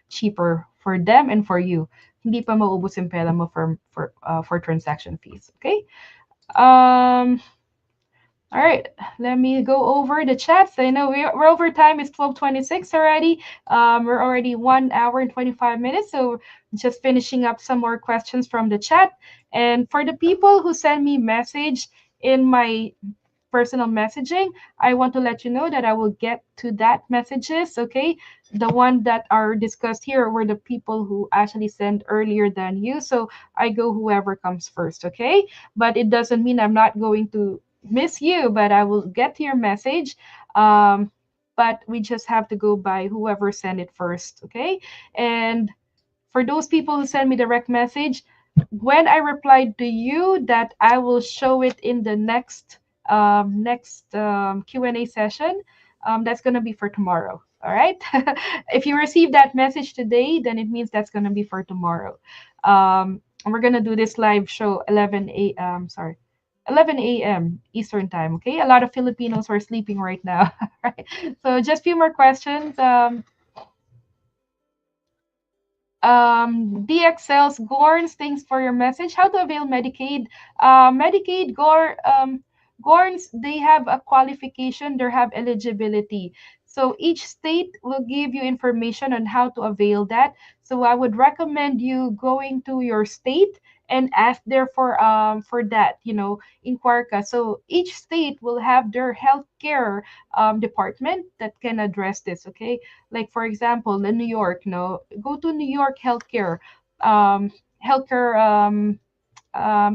cheaper for them and for you. Hindi pa maubos yung pera mo for transaction fees. Okay? Um, all right, let me go over the chats. I know we're over time. It's 12:26 already. We're already 1 hour and 25 minutes. So just finishing up some more questions from the chat. And for the people who send me message in my personal messaging, I want to let you know that I will get to that messages, okay? The one that are discussed here were the people who actually sent earlier than you. So I go whoever comes first, okay? But it doesn't mean I'm not going to miss you, but I will get to your message. But we just have to go by whoever sent it first, okay? And for those people who send me direct message, when I replied to you, that I will show it in the next Q&A session. That's gonna be for tomorrow. All right. If you receive that message today, then it means that's gonna be for tomorrow. And we're gonna do this live show 11 a.m. Eastern time. Okay. A lot of Filipinos are sleeping right now. Right. So just a few more questions. DXL's Gorns, thanks for your message. How to avail Medicaid? Medicaid, Gorns, they have a qualification, they have eligibility. So each state will give you information on how to avail that. So I would recommend you going to your state and ask there for that, inquire ka. So each state will have their healthcare department that can address this. Okay, like for example, in New York, no, go to New York um, healthcare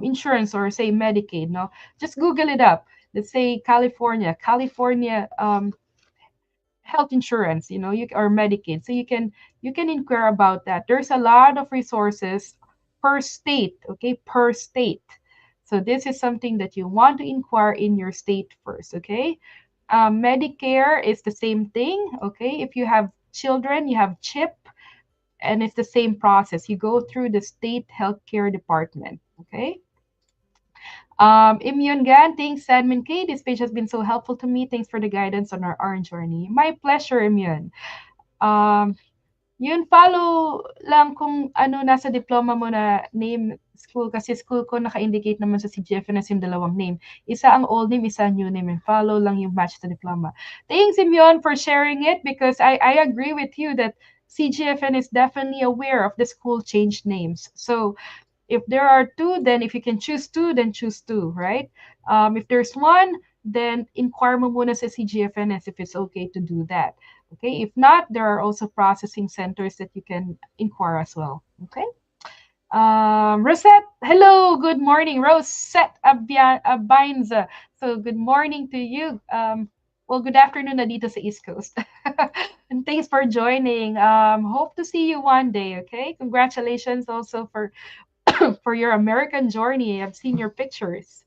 insurance or say Medicaid, no, just Google it up. Let's say California health insurance, or Medicaid. So you can inquire about that. There's a lot of resources per state, okay, per state. So this is something that you want to inquire in your state first, okay? Medicare is the same thing, okay? If you have children, you have CHIP, and it's the same process. You go through the state healthcare department, okay? Immune Gan, thanks, Admin K. This page has been so helpful to me. Thanks for the guidance on our journey. My pleasure, Immune. Um, Yun, follow lang kung ano nasa diploma mo na name school kasi school ko naka-indicate naman sa CGFNS yung dalawang name. Isa ang old name, isa new name. And follow lang yung match to diploma. Thanks, Simeon, for sharing it because I agree with you that CGFN is definitely aware of the school change names. So if there are two, then if you can choose two, then choose two, right? If there's one, then inquire mo muna sa CGFNS if it's okay to do that. Okay, if not, there are also processing centers that you can inquire as well. Okay. Rosette, hello, good morning. Rosette Abinza. So good morning to you. Well, good afternoon na dito sa East Coast. And thanks for joining. Hope to see you one day, okay? Congratulations also for for your American journey. I've seen your pictures.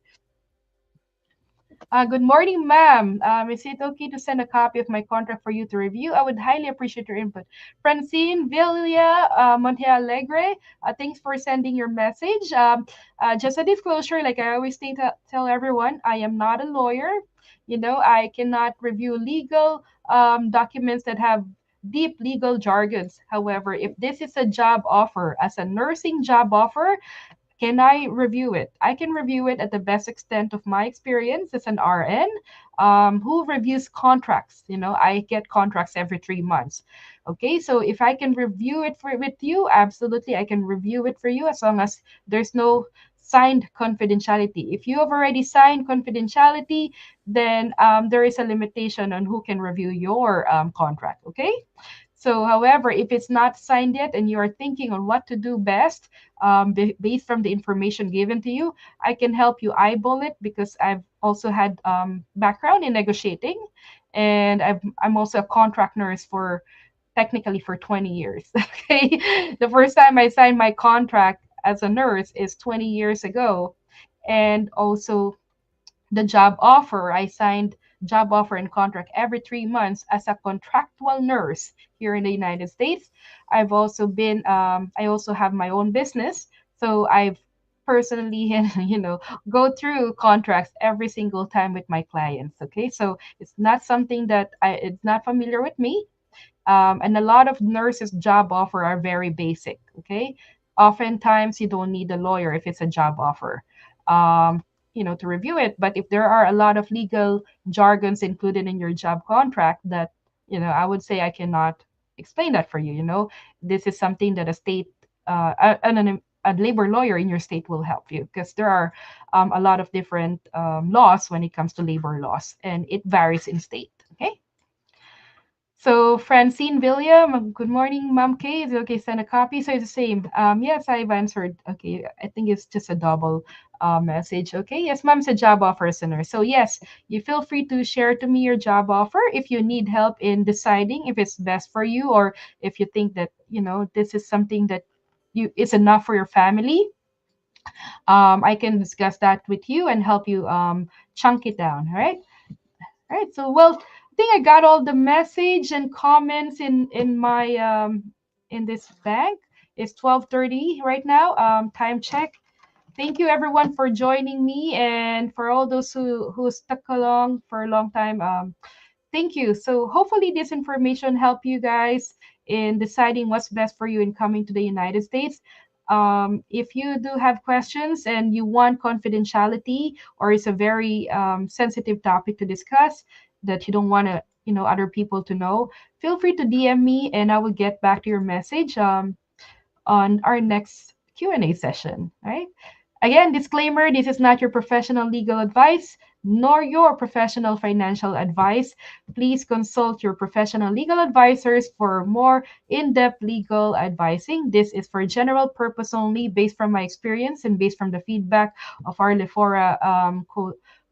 Good morning, ma'am. Is it okay to send a copy of my contract for you to review? I would highly appreciate your input. Francine Villa Monte Alegre, thanks for sending your message. Just a disclosure, like I always tell everyone, I am not a lawyer. I cannot review legal documents that have deep legal jargons. However, if this is a job offer, as a nursing job offer, can I review it? I can review it at the best extent of my experience as an RN who reviews contracts. I get contracts every 3 months. Okay, so if I can review it with you, absolutely, I can review it for you as long as there's no signed confidentiality. If you have already signed confidentiality, then there is a limitation on who can review your contract. Okay. So, however, if it's not signed yet and you are thinking on what to do best, based from the information given to you, I can help you eyeball it because I've also had background in negotiating, and I'm also a contract nurse for technically for 20 years. Okay, the first time I signed my contract as a nurse is 20 years ago, and also the job offer. I signed job offer and contract every 3 months as a contractual nurse here in the United States. I also have my own business. So I've personally, go through contracts every single time with my clients. Okay. So it's not something it's not familiar with me. And a lot of nurses' job offer are very basic. Okay, oftentimes you don't need a lawyer if it's a job offer, um, to review it. But if there are a lot of legal jargons included in your job contract that I would say I cannot explain that for you. This is something that a state, a labor lawyer in your state will help you because there are a lot of different laws when it comes to labor laws, and it varies in state. Okay. So Francine William, good morning, Mom K. Is it okay? Send a copy. So it's the same. Yes, I've answered. Okay, I think it's just a double message. Okay, yes, Mom's a job offer center. So yes, you feel free to share to me your job offer if you need help in deciding if it's best for you or if you think that this is something that you is enough for your family. I can discuss that with you and help you chunk it down. All right. All right. So, well, I think I got all the message and comments in my in this bank. It's 12:30 right now. Time check. Thank you everyone for joining me and for all those who stuck along for a long time. Thank you. So hopefully this information help you guys in deciding what's best for you in coming to the United States. If you do have questions and you want confidentiality or it's a very sensitive topic to discuss that you don't want to, other people to know, feel free to DM me and I will get back to your message on our next Q&A session. All right. Again, disclaimer, this is not your professional legal advice nor your professional financial advice. Please consult your professional legal advisors for more in-depth legal advising. This is for general purpose only based from my experience and based from the feedback of our LEFORA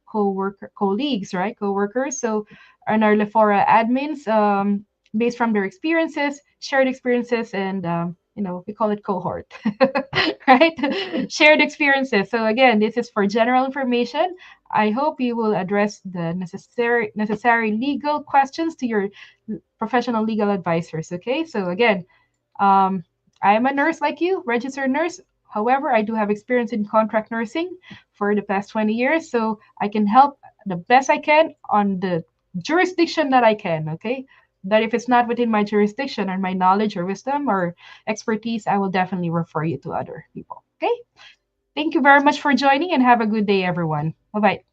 co-worker colleagues, right? Co-workers. So and our LEFORA admins, based from their experiences, shared experiences, and we call it cohort, right? Shared experiences. So again, this is for general information. I hope you will address the necessary legal questions to your professional legal advisors. Okay. So again, um, I am a nurse like you, registered nurse. However, I do have experience in contract nursing for the past 20 years, so I can help the best I can on the jurisdiction that I can. Okay. But if it's not within my jurisdiction or my knowledge or wisdom or expertise, I will definitely refer you to other people. Okay. Thank you very much for joining and have a good day, everyone. Bye bye.